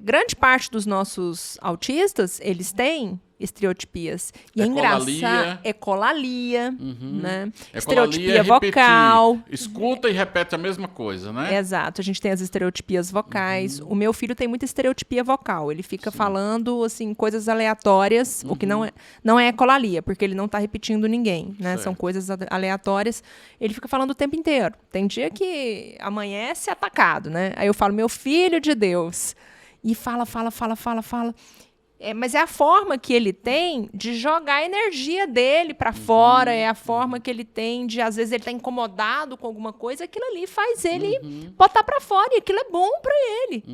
Grande parte dos nossos autistas, eles têm estereotipias. E é engraçado. Ecolalia, né? Estereotipia vocal.
Escuta e repete a mesma coisa, né?
Exato. A gente tem as estereotipias vocais. O meu filho tem muita estereotipia vocal. Ele fica falando, assim, coisas aleatórias, o que não é ecolalia, porque ele não está repetindo ninguém, né? São coisas aleatórias. Ele fica falando o tempo inteiro. Tem dia que amanhece atacado, né? Aí eu falo, meu filho de Deus. E fala. Mas é a forma que ele tem de jogar a energia dele para fora, é a forma que ele tem de, às vezes, ele tá incomodado com alguma coisa, aquilo ali faz ele botar para fora, e aquilo é bom para ele.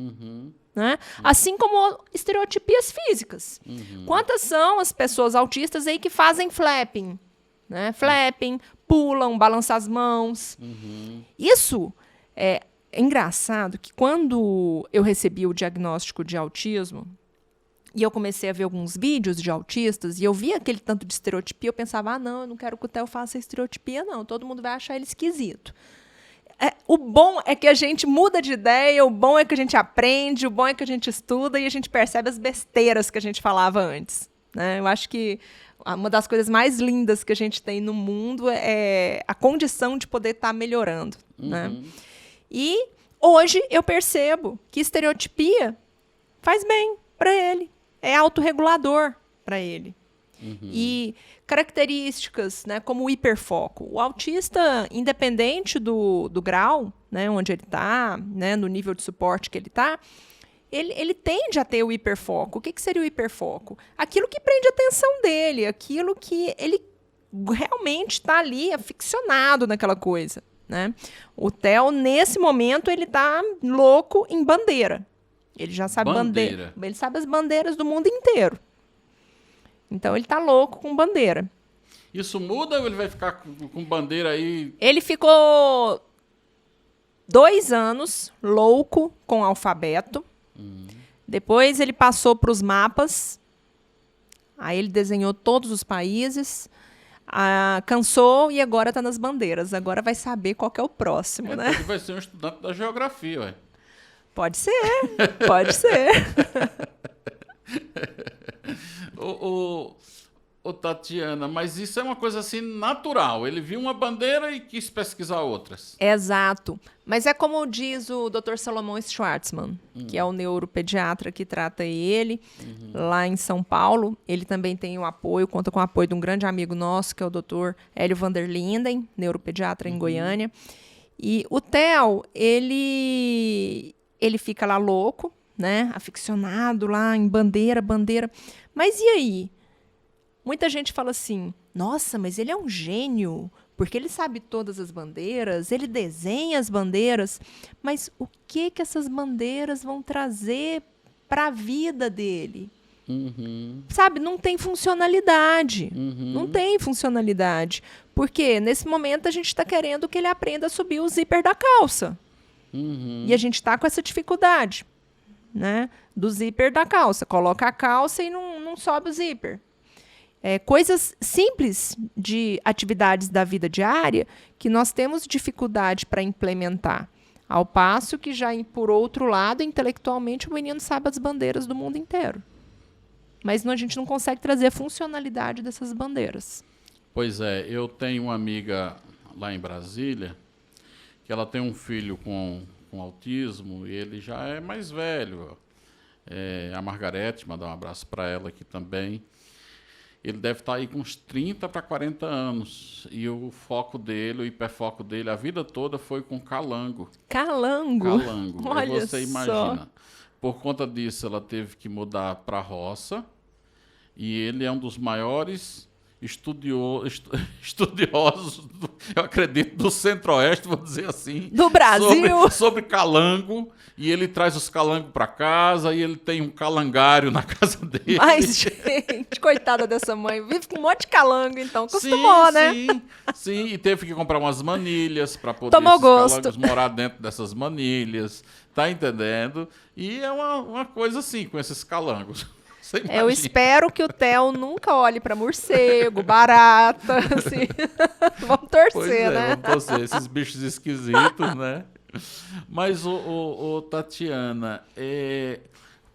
Né? Assim como estereotipias físicas. Quantas são as pessoas autistas aí que fazem flapping? Né? Flapping, pulam, balançam as mãos. Isso é engraçado que quando eu recebi o diagnóstico de autismo, e eu comecei a ver alguns vídeos de autistas, e eu via aquele tanto de estereotipia, eu pensava, não, eu não quero que o Theo faça estereotipia, não. Todo mundo vai achar ele esquisito. O bom é que a gente muda de ideia, o bom é que a gente aprende, o bom é que a gente estuda e a gente percebe as besteiras que a gente falava antes. Né? Eu acho que uma das coisas mais lindas que a gente tem no mundo é a condição de poder estar melhorando. Né? E hoje eu percebo que estereotipia faz bem para ele. É autorregulador para ele. E características, né, como o hiperfoco. O autista, independente do grau, né, onde ele está, né, no nível de suporte que ele está, ele tende a ter o hiperfoco. O que seria o hiperfoco? Aquilo que prende a atenção dele, aquilo que ele realmente está ali aficionado naquela coisa. Né? O Theo, nesse momento, ele está louco em bandeira. Ele já sabe bandeira. Ele sabe as bandeiras do mundo inteiro. Então, ele tá louco com bandeira.
Isso muda ou ele vai ficar com bandeira aí?
Ele ficou 2 anos louco com alfabeto. Depois, ele passou para os mapas. Aí, ele desenhou todos os países. Cansou e agora está nas bandeiras. Agora vai saber qual que é o próximo, né?
Ele vai ser um estudante da geografia, ué.
Pode ser, pode ser.
Tatiana, mas isso é uma coisa assim natural. Ele viu uma bandeira e quis pesquisar outras.
Exato. Mas é como diz o Dr. Salomão Schwartzman, que é o neuropediatra que trata ele lá em São Paulo. Ele também tem o apoio, conta com o apoio de um grande amigo nosso, que é o Dr. Hélio van der Linden, neuropediatra em Goiânia. E o Theo, ele fica lá louco, né? Aficionado lá em bandeira. Mas e aí? Muita gente fala assim, nossa, mas ele é um gênio, porque ele sabe todas as bandeiras, ele desenha as bandeiras, mas o que essas bandeiras vão trazer para a vida dele? Sabe, não tem funcionalidade. Não tem funcionalidade. Porque nesse momento a gente está querendo que ele aprenda a subir o zíper da calça. E a gente está com essa dificuldade, né? Do zíper da calça. Coloca a calça e não sobe o zíper. Coisas simples de atividades da vida diária que nós temos dificuldade para implementar. Ao passo que já, por outro lado, intelectualmente, o menino sabe as bandeiras do mundo inteiro. Mas a gente não consegue trazer a funcionalidade dessas bandeiras.
Pois é, eu tenho uma amiga lá em Brasília, que ela tem um filho com autismo, e ele já é mais velho. A Margarete, mandar um abraço para ela aqui também. Ele deve estar aí com uns 30 para 40 anos. E o foco dele, o hiperfoco dele, a vida toda foi com calango.
Calango?
Calango. Aí você imagina.
Só.
Por conta disso, ela teve que mudar para a roça. E ele é um dos maiores estudiosos, eu acredito, do Centro-Oeste, vou dizer assim.
Do Brasil.
Sobre calango. E ele traz os calangos para casa e ele tem um calangário na casa dele.
Mas, gente, coitada dessa mãe. Vive com um monte de calango, então. Acostumou, né?
Sim, e teve que comprar umas manilhas para poder
Tomou
esses
gosto.
calangos morar dentro dessas manilhas. Tá entendendo? E é uma coisa assim com esses calangos. Você
Eu
imagina.
espero que o Theo nunca olhe para morcego, barata, assim. Vamos torcer,
Pois é,
né?
vamos torcer. Esses bichos esquisitos, né? Mas, Tatiana,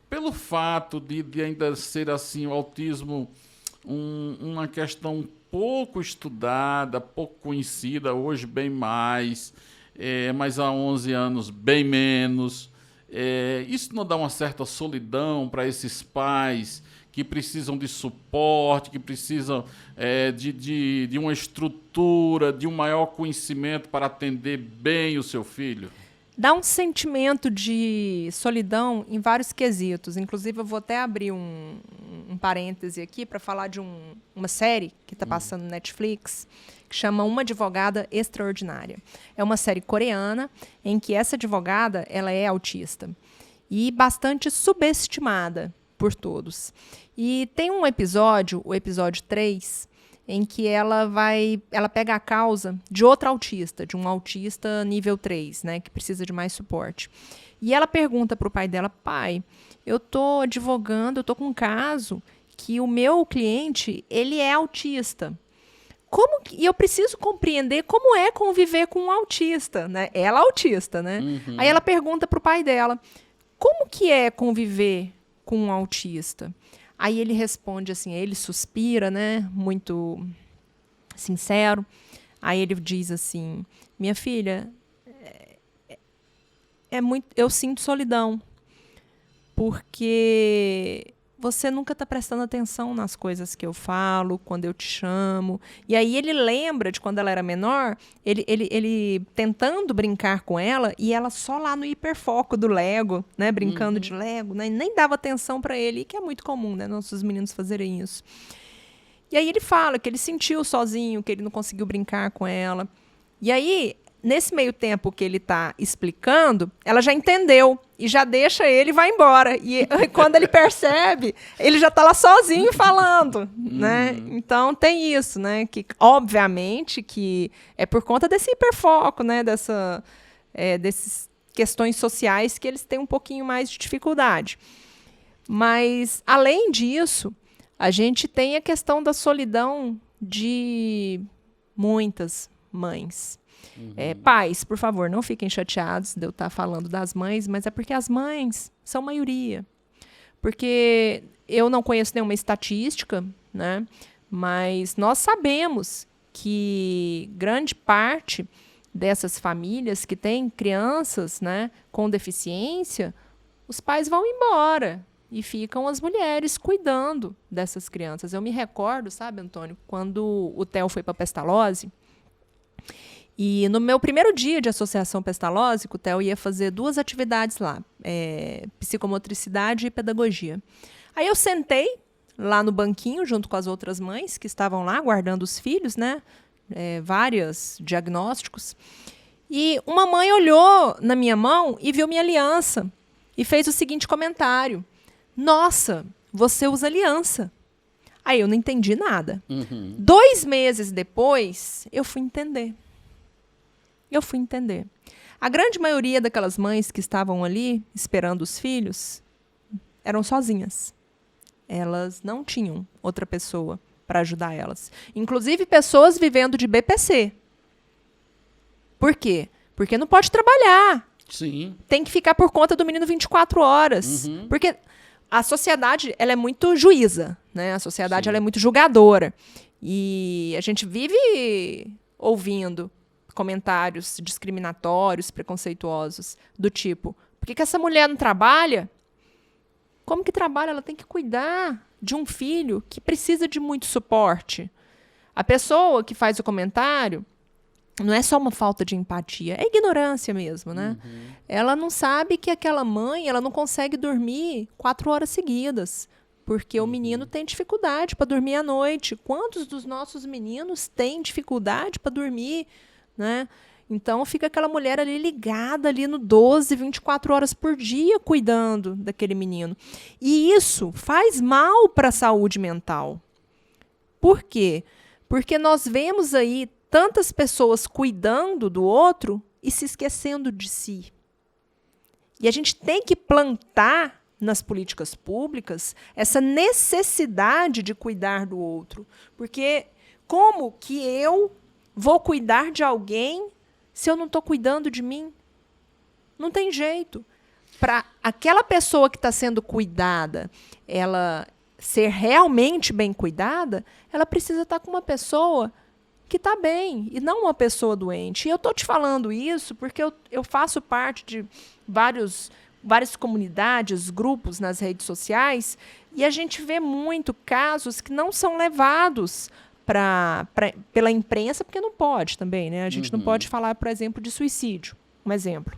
pelo fato de ainda ser assim, o autismo uma questão pouco estudada, pouco conhecida, hoje bem mais, mas há 11 anos bem menos, isso não dá uma certa solidão para esses pais que precisam de suporte, que precisam de uma estrutura, de um maior conhecimento para atender bem o seu filho?
Dá um sentimento de solidão em vários quesitos. Inclusive, eu vou até abrir um parêntese aqui para falar de uma série que está passando no Netflix, que chama Uma Advogada Extraordinária. É uma série coreana em que essa advogada ela é autista e bastante subestimada por todos. E tem um episódio, o episódio 3, em que ela pega a causa de outra autista, de um autista nível 3, né, que precisa de mais suporte. E ela pergunta para o pai dela: pai, eu estou advogando, eu estou com um caso que o meu cliente, ele é autista. E eu preciso compreender como é conviver com um autista, né? Ela é autista, né?
Uhum.
Aí ela pergunta para o pai dela: como que é conviver com um autista? Aí ele responde assim, ele suspira, né, muito sincero. Aí ele diz assim: minha filha, eu sinto solidão, porque você nunca está prestando atenção nas coisas que eu falo, quando eu te chamo. E aí ele lembra de quando ela era menor, ele tentando brincar com ela, e ela só lá no hiperfoco do Lego, né, brincando de Lego, né, nem dava atenção para ele, que é muito comum, né, nossos meninos fazerem isso. E aí ele fala que ele sentiu sozinho, que ele não conseguiu brincar com ela. E aí, nesse meio tempo que ele está explicando, ela já entendeu e já deixa ele e vai embora. E quando ele percebe, ele já está lá sozinho falando, né? Então tem isso, né? Que obviamente que é por conta desse hiperfoco, né? Dessas questões sociais que eles têm um pouquinho mais de dificuldade. Mas além disso, a gente tem a questão da solidão de muitas mães. Pais, por favor, não fiquem chateados de eu estar falando das mães, mas é porque as mães são maioria. Porque eu não conheço nenhuma estatística, né? Mas nós sabemos que grande parte dessas famílias que têm crianças, né, com deficiência, os pais vão embora e ficam as mulheres cuidando dessas crianças. Eu me recordo, sabe, Antônio, quando o Theo foi para Pestalozzi. E no meu primeiro dia de associação Pestalozzi, o Theo ia fazer 2 atividades lá, psicomotricidade e pedagogia. Aí eu sentei lá no banquinho, junto com as outras mães que estavam lá guardando os filhos, né? Vários diagnósticos. E uma mãe olhou na minha mão e viu minha aliança e fez o seguinte comentário: nossa, você usa aliança. Aí eu não entendi nada. 2 meses depois, eu fui entender. A grande maioria daquelas mães que estavam ali esperando os filhos eram sozinhas. Elas não tinham outra pessoa para ajudar elas. Inclusive pessoas vivendo de BPC. Por quê? Porque não pode trabalhar.
Sim.
Tem que ficar por conta do menino 24 horas. Porque a sociedade ela é muito juíza, né? A sociedade ela é muito julgadora. E a gente vive ouvindo comentários discriminatórios, preconceituosos, do tipo: por que essa mulher não trabalha? Como que trabalha? Ela tem que cuidar de um filho que precisa de muito suporte. A pessoa que faz o comentário não é só uma falta de empatia, é ignorância mesmo, né? Ela não sabe que aquela mãe ela não consegue dormir 4 horas seguidas, Porque o menino tem dificuldade para dormir à noite. Quantos dos nossos meninos têm dificuldade para dormir, né? Então, fica aquela mulher ali ligada ali no 12, 24 horas por dia cuidando daquele menino. E isso faz mal para a saúde mental. Por quê? Porque nós vemos aí tantas pessoas cuidando do outro e se esquecendo de si. E a gente tem que plantar nas políticas públicas essa necessidade de cuidar do outro. Porque como que eu vou cuidar de alguém se eu não estou cuidando de mim? Não tem jeito. Para aquela pessoa que está sendo cuidada, ela ser realmente bem cuidada, ela precisa estar com uma pessoa que está bem, e não uma pessoa doente. E eu estou te falando isso porque eu faço parte de várias comunidades, grupos nas redes sociais, e a gente vê muito casos que não são levados pela imprensa, porque não pode também, né? A gente não pode falar, por exemplo, de suicídio. Um exemplo.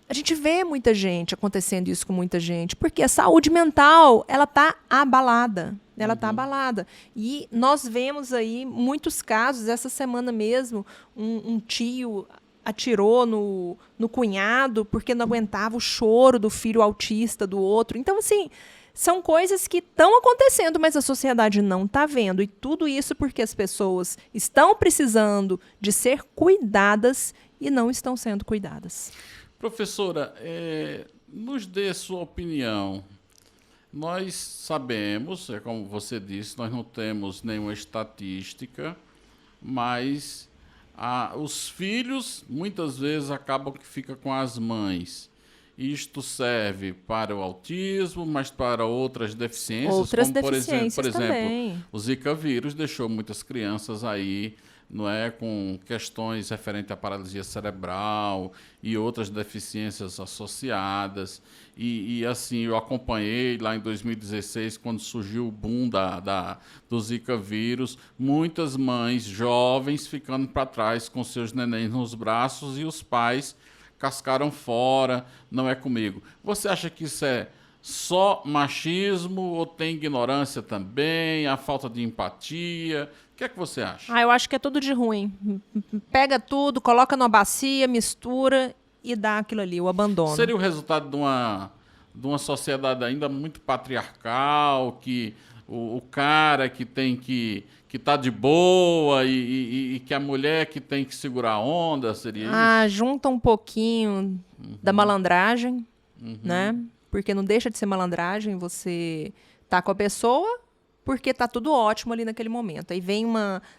A gente vê muita gente acontecendo isso com muita gente, porque a saúde mental ela está abalada. Ela está abalada. E nós vemos aí muitos casos. Essa semana mesmo, um tio atirou no cunhado porque não aguentava o choro do filho autista do outro. Então, assim, são coisas que estão acontecendo, mas a sociedade não está vendo. E tudo isso porque as pessoas estão precisando de ser cuidadas e não estão sendo cuidadas.
Professora, nos dê sua opinião. Nós sabemos, como você disse, nós não temos nenhuma estatística, mas os filhos muitas vezes acabam que ficam com as mães. Isto serve para o autismo, mas para outras deficiências, como por exemplo, o Zika vírus deixou muitas crianças aí, não é, com questões referentes à paralisia cerebral e outras deficiências associadas. E assim, eu acompanhei lá em 2016, quando surgiu o boom do Zika vírus, muitas mães jovens ficando para trás com seus nenéns nos braços e os pais cascaram fora, não é comigo. Você acha que isso é só machismo ou tem ignorância também, a falta de empatia? O que é que você acha?
Eu acho que é tudo de ruim. Pega tudo, coloca numa bacia, mistura e dá aquilo ali, o abandono.
Seria o resultado de uma sociedade ainda muito patriarcal, que o cara que tem que tá de boa e que a mulher que tem que segurar a onda, seria isso?
Junta um pouquinho da malandragem, né? Porque não deixa de ser malandragem, você tá com a pessoa porque tá tudo ótimo ali naquele momento. Aí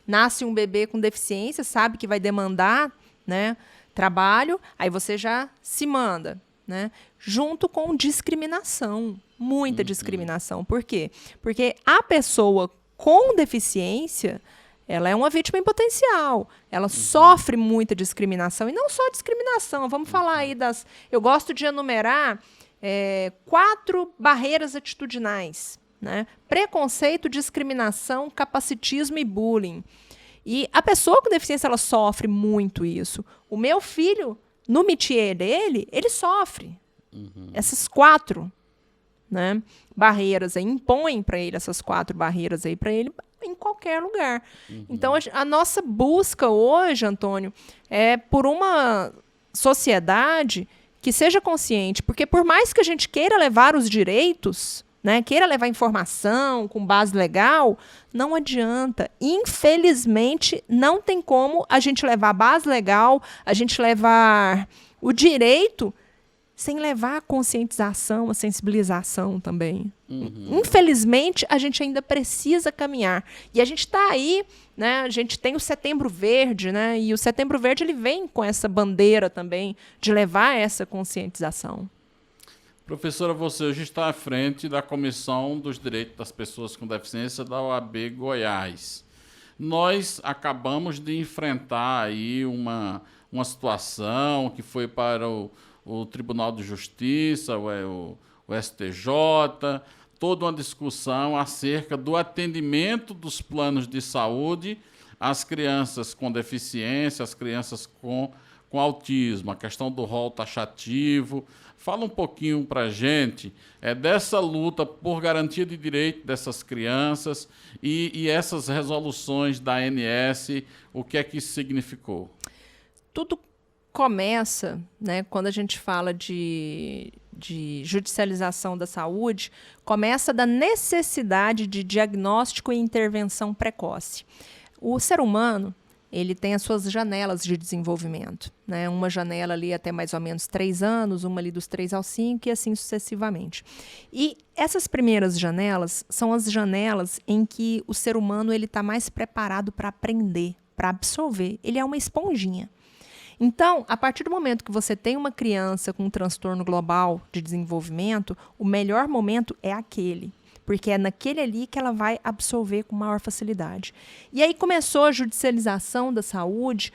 nasce um bebê com deficiência, sabe que vai demandar, né, trabalho, aí você já se manda, né? Junto com discriminação, muita discriminação. Por quê? Porque a pessoa com deficiência, ela é uma vítima em potencial. Ela sofre muita discriminação. E não só discriminação. Vamos falar aí Eu gosto de enumerar 4 barreiras atitudinais, né? Preconceito, discriminação, capacitismo e bullying. E a pessoa com deficiência, ela sofre muito isso. O meu filho, no métier dele, ele sofre. Essas 4, né, barreiras aí, impõem para ele essas 4 barreiras aí para ele em qualquer lugar. Então, a nossa busca hoje, Antônio, é por uma sociedade que seja consciente, porque por mais que a gente queira levar os direitos, né, queira levar informação com base legal, não adianta. Infelizmente, não tem como a gente levar a base legal, a gente levar o direito sem levar a conscientização, a sensibilização também. Infelizmente, a gente ainda precisa caminhar. E a gente está aí, né? A gente tem o Setembro Verde, né? E o Setembro Verde ele vem com essa bandeira também de levar essa conscientização.
Professora, você hoje está à frente da Comissão dos Direitos das Pessoas com Deficiência da OAB Goiás. Nós acabamos de enfrentar aí uma situação que foi para o Tribunal de Justiça, o STJ, toda uma discussão acerca do atendimento dos planos de saúde às crianças com deficiência, às crianças com com autismo, a questão do rol taxativo. Fala um pouquinho para a gente dessa luta por garantia de direito dessas crianças e essas resoluções da ANS, o que é que isso significou?
Tudo começa, né, quando a gente fala de judicialização da saúde, começa da necessidade de diagnóstico e intervenção precoce. O ser humano, ele tem as suas janelas de desenvolvimento, né? Uma janela ali até mais ou menos 3 anos, uma ali dos 3 aos 5 e assim sucessivamente. E essas primeiras janelas são as janelas em que o ser humano ele está mais preparado para aprender, para absorver. Ele é uma esponjinha. Então, a partir do momento que você tem uma criança com um transtorno global de desenvolvimento, o melhor momento é aquele. Porque é naquele ali que ela vai absorver com maior facilidade. E aí começou a judicialização da saúde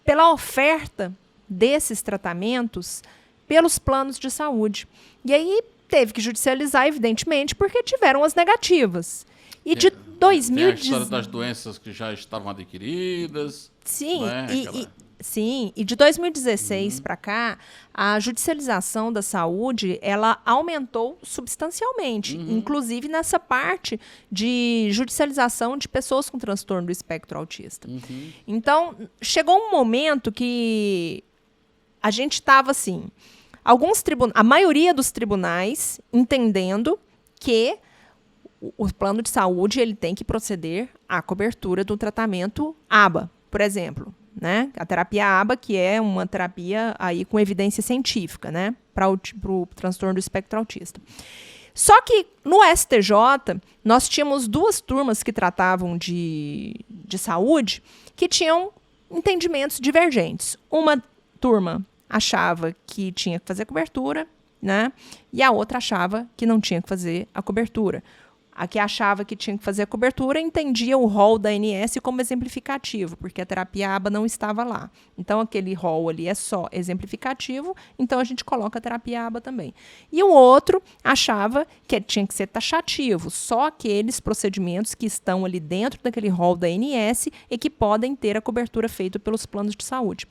pela oferta desses tratamentos pelos planos de saúde. E aí teve que judicializar, evidentemente, porque tiveram as negativas. E de 2010...
Tem a história das doenças que já estavam adquiridas.
Sim,
né?
Sim, e de 2016 para cá, a judicialização da saúde, ela aumentou substancialmente, inclusive nessa parte de judicialização de pessoas com transtorno do espectro autista. Então, chegou um momento que a gente estava assim, a maioria dos tribunais entendendo que o plano de saúde ele tem que proceder à cobertura do tratamento ABA, por exemplo. Né? A terapia ABA, que é uma terapia aí com evidência científica, né? Para o transtorno do espectro autista. Só que no STJ, nós tínhamos 2 turmas que tratavam de saúde que tinham entendimentos divergentes. Uma turma achava que tinha que fazer cobertura, né? E a outra achava que não tinha que fazer a cobertura. A que achava que tinha que fazer a cobertura entendia o rol da ANS como exemplificativo, porque a terapia ABA não estava lá. Então, aquele rol ali é só exemplificativo, então a gente coloca a terapia ABA também. E o outro achava que tinha que ser taxativo, só aqueles procedimentos que estão ali dentro daquele rol da ANS e que podem ter a cobertura feita pelos planos de saúde.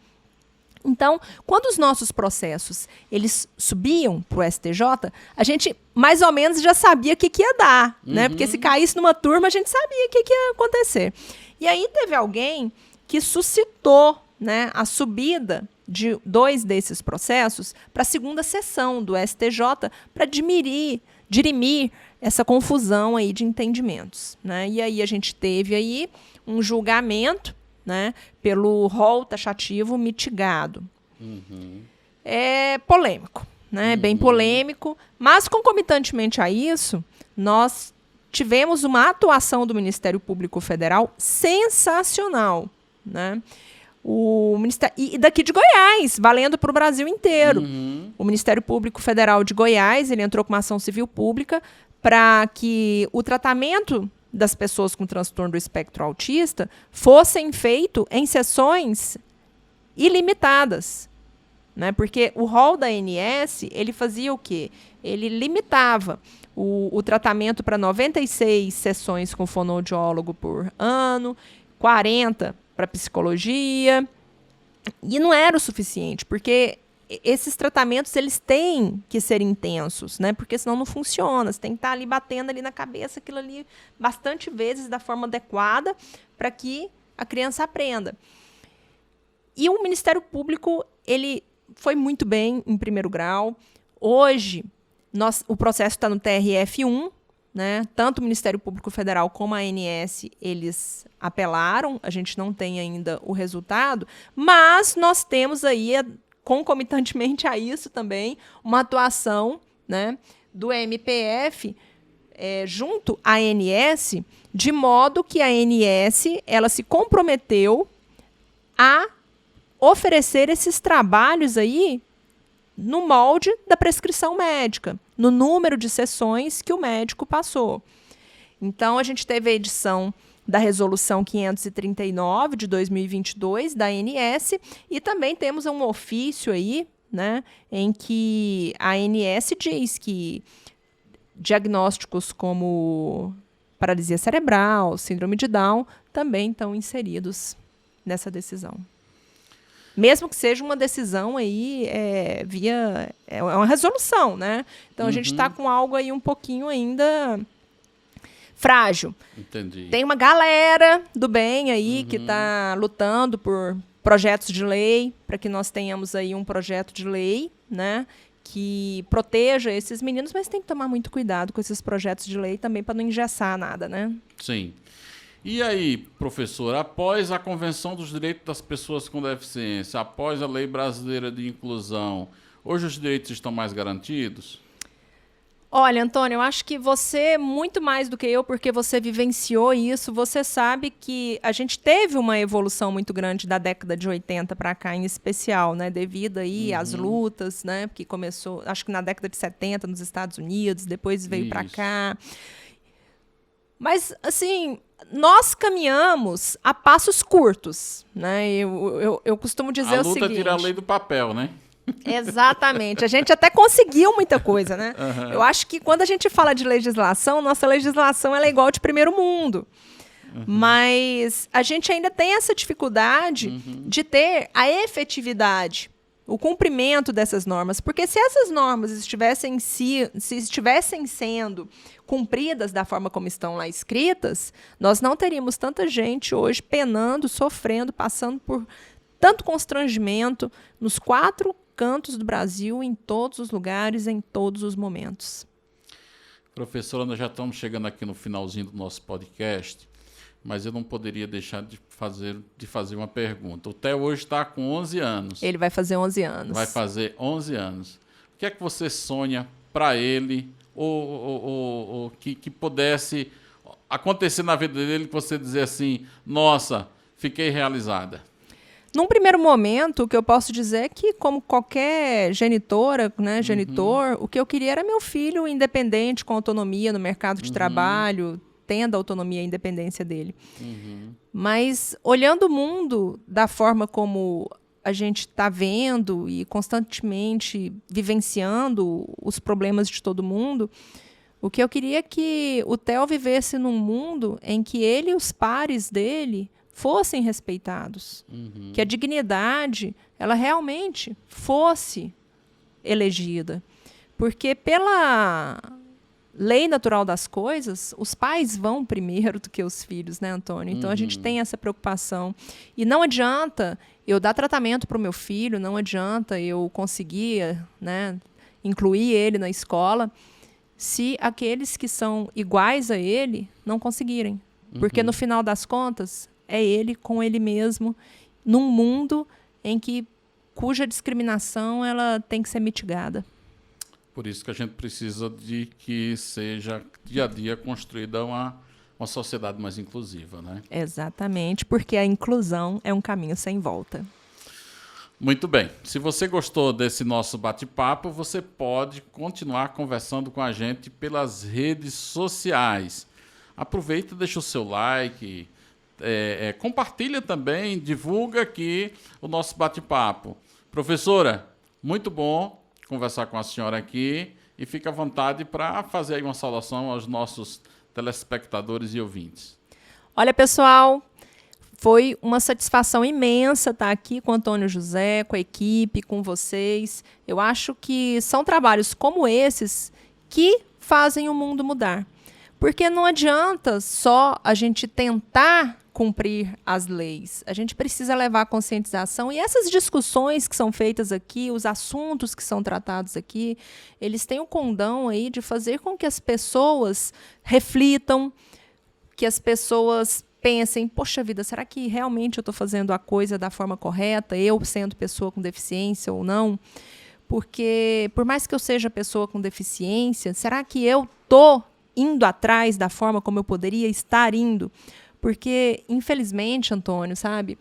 Então, quando os nossos processos eles subiam para o STJ, a gente mais ou menos já sabia o que ia dar, né? Porque se caísse numa turma, a gente sabia o que ia acontecer. E aí teve alguém que suscitou, né, a subida de 2 desses processos para a segunda sessão do STJ para dirimir essa confusão aí de entendimentos, né? E aí a gente teve aí um julgamento, né, pelo rol taxativo mitigado. É polêmico, né, bem polêmico, mas concomitantemente a isso, nós tivemos uma atuação do Ministério Público Federal sensacional, né? O Ministério, e daqui de Goiás, valendo para o Brasil inteiro. O Ministério Público Federal de Goiás, ele entrou com uma ação civil pública para que o tratamento das pessoas com transtorno do espectro autista fossem feito em sessões ilimitadas, né? Porque o rol da ANS, ele fazia o quê? Ele limitava o tratamento para 96 sessões com fonoaudiólogo por ano, 40 para psicologia, e não era o suficiente, porque esses tratamentos eles têm que ser intensos, né? Porque senão não funciona. Você tem que estar ali batendo ali na cabeça aquilo ali bastante vezes da forma adequada para que a criança aprenda. E o Ministério Público ele foi muito bem em primeiro grau. Hoje o processo está no TRF1, né? Tanto o Ministério Público Federal como a ANS eles apelaram. A gente não tem ainda o resultado, mas nós temos aí concomitantemente a isso também, uma atuação, né, do MPF junto à ANS, de modo que a ANS ela se comprometeu a oferecer esses trabalhos aí no molde da prescrição médica, no número de sessões que o médico passou. Então, a gente teve a edição da Resolução 539 de 2022 da ANS e também temos um ofício aí, né, em que a ANS diz que diagnósticos como paralisia cerebral, síndrome de Down também estão inseridos nessa decisão. Mesmo que seja uma decisão aí é uma resolução, né? Então a gente está com algo aí um pouquinho ainda frágil.
Entendi.
Tem uma galera do bem aí que está lutando por projetos de lei, para que nós tenhamos aí um projeto de lei, né, que proteja esses meninos, mas tem que tomar muito cuidado com esses projetos de lei também para não engessar nada, né?
Sim. E aí, professor, após a Convenção dos Direitos das Pessoas com Deficiência, após a Lei Brasileira de Inclusão, hoje os direitos estão mais garantidos?
Olha, Antônio, eu acho que você, muito mais do que eu, porque você vivenciou isso, você sabe que a gente teve uma evolução muito grande da década de 80 para cá, em especial, né, devido aí às lutas, né, que começou, acho que na década de 70 nos Estados Unidos, depois veio para cá. Mas, assim, nós caminhamos a passos curtos, né? Eu costumo dizer o seguinte...
A luta tira a lei do papel, né?
Exatamente. A gente até conseguiu muita coisa, né? Eu acho que quando a gente fala de legislação, nossa legislação ela é igual de primeiro mundo. Mas a gente ainda tem essa dificuldade de ter a efetividade, o cumprimento dessas normas. Porque se essas normas estivessem sendo cumpridas da forma como estão lá escritas, nós não teríamos tanta gente hoje penando, sofrendo, passando por tanto constrangimento nos 4 cantos do Brasil, em todos os lugares, em todos os momentos.
Professora, nós já estamos chegando aqui no finalzinho do nosso podcast, mas eu não poderia deixar de fazer uma pergunta. O Theo hoje está com 11 anos.
Ele vai fazer 11 anos.
Vai fazer 11 anos. O que é que você sonha para ele, ou que pudesse acontecer na vida dele, que você dizer assim, nossa, fiquei realizada?
Num primeiro momento, o que eu posso dizer é que, como qualquer genitora, né, genitor, o que eu queria era meu filho independente, com autonomia no mercado de trabalho, tendo a autonomia e a independência dele. Mas, olhando o mundo da forma como a gente está vendo e constantemente vivenciando os problemas de todo mundo, o que eu queria é que o Theo vivesse num mundo em que ele e os pares dele fossem respeitados, que a dignidade ela realmente fosse elegida. Porque pela lei natural das coisas, os pais vão primeiro do que os filhos, né, Antônio? Então a gente tem essa preocupação. E não adianta eu dar tratamento para o meu filho, não adianta eu conseguir, né, incluir ele na escola, se aqueles que são iguais a ele não conseguirem. Porque no final das contas, é ele com ele mesmo, num mundo cuja discriminação ela tem que ser mitigada.
Por isso que a gente precisa de que seja, dia a dia, construída uma sociedade mais inclusiva, né?
Exatamente, porque a inclusão é um caminho sem volta.
Muito bem. Se você gostou desse nosso bate-papo, você pode continuar conversando com a gente pelas redes sociais. Aproveita, deixa o seu like, compartilha também, divulga aqui o nosso bate-papo. Professora, muito bom conversar com a senhora aqui e fica à vontade para fazer aí uma saudação aos nossos telespectadores e ouvintes.
Olha, pessoal, foi uma satisfação imensa estar aqui com o Antônio José, com a equipe, com vocês. Eu acho que são trabalhos como esses que fazem o mundo mudar. Porque não adianta só a gente tentar cumprir as leis. A gente precisa levar a conscientização. E essas discussões que são feitas aqui, os assuntos que são tratados aqui, eles têm o condão aí de fazer com que as pessoas reflitam, que as pessoas pensem, poxa vida, será que realmente eu estou fazendo a coisa da forma correta, eu sendo pessoa com deficiência ou não? Porque, por mais que eu seja pessoa com deficiência, será que eu estou indo atrás da forma como eu poderia estar indo? Porque, infelizmente, Antônio, sabe,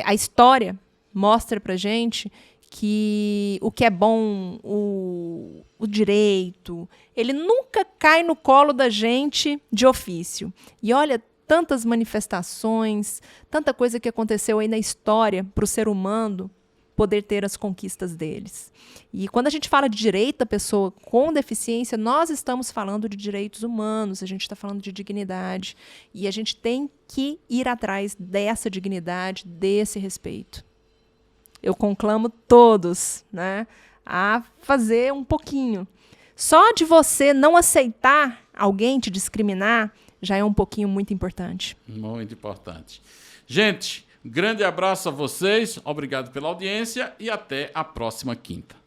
a história mostra pra gente que o que é bom, o direito, ele nunca cai no colo da gente de ofício. E olha, tantas manifestações, tanta coisa que aconteceu aí na história para o ser humano poder ter as conquistas deles. E quando a gente fala de direito da pessoa com deficiência, nós estamos falando de direitos humanos, a gente está falando de dignidade. E a gente tem que ir atrás dessa dignidade, desse respeito. eu conclamo todos, né, a fazer um pouquinho. Só de você não aceitar alguém te discriminar já é um pouquinho muito importante.
Muito importante. Gente, grande abraço a vocês, obrigado pela audiência e até a próxima quinta.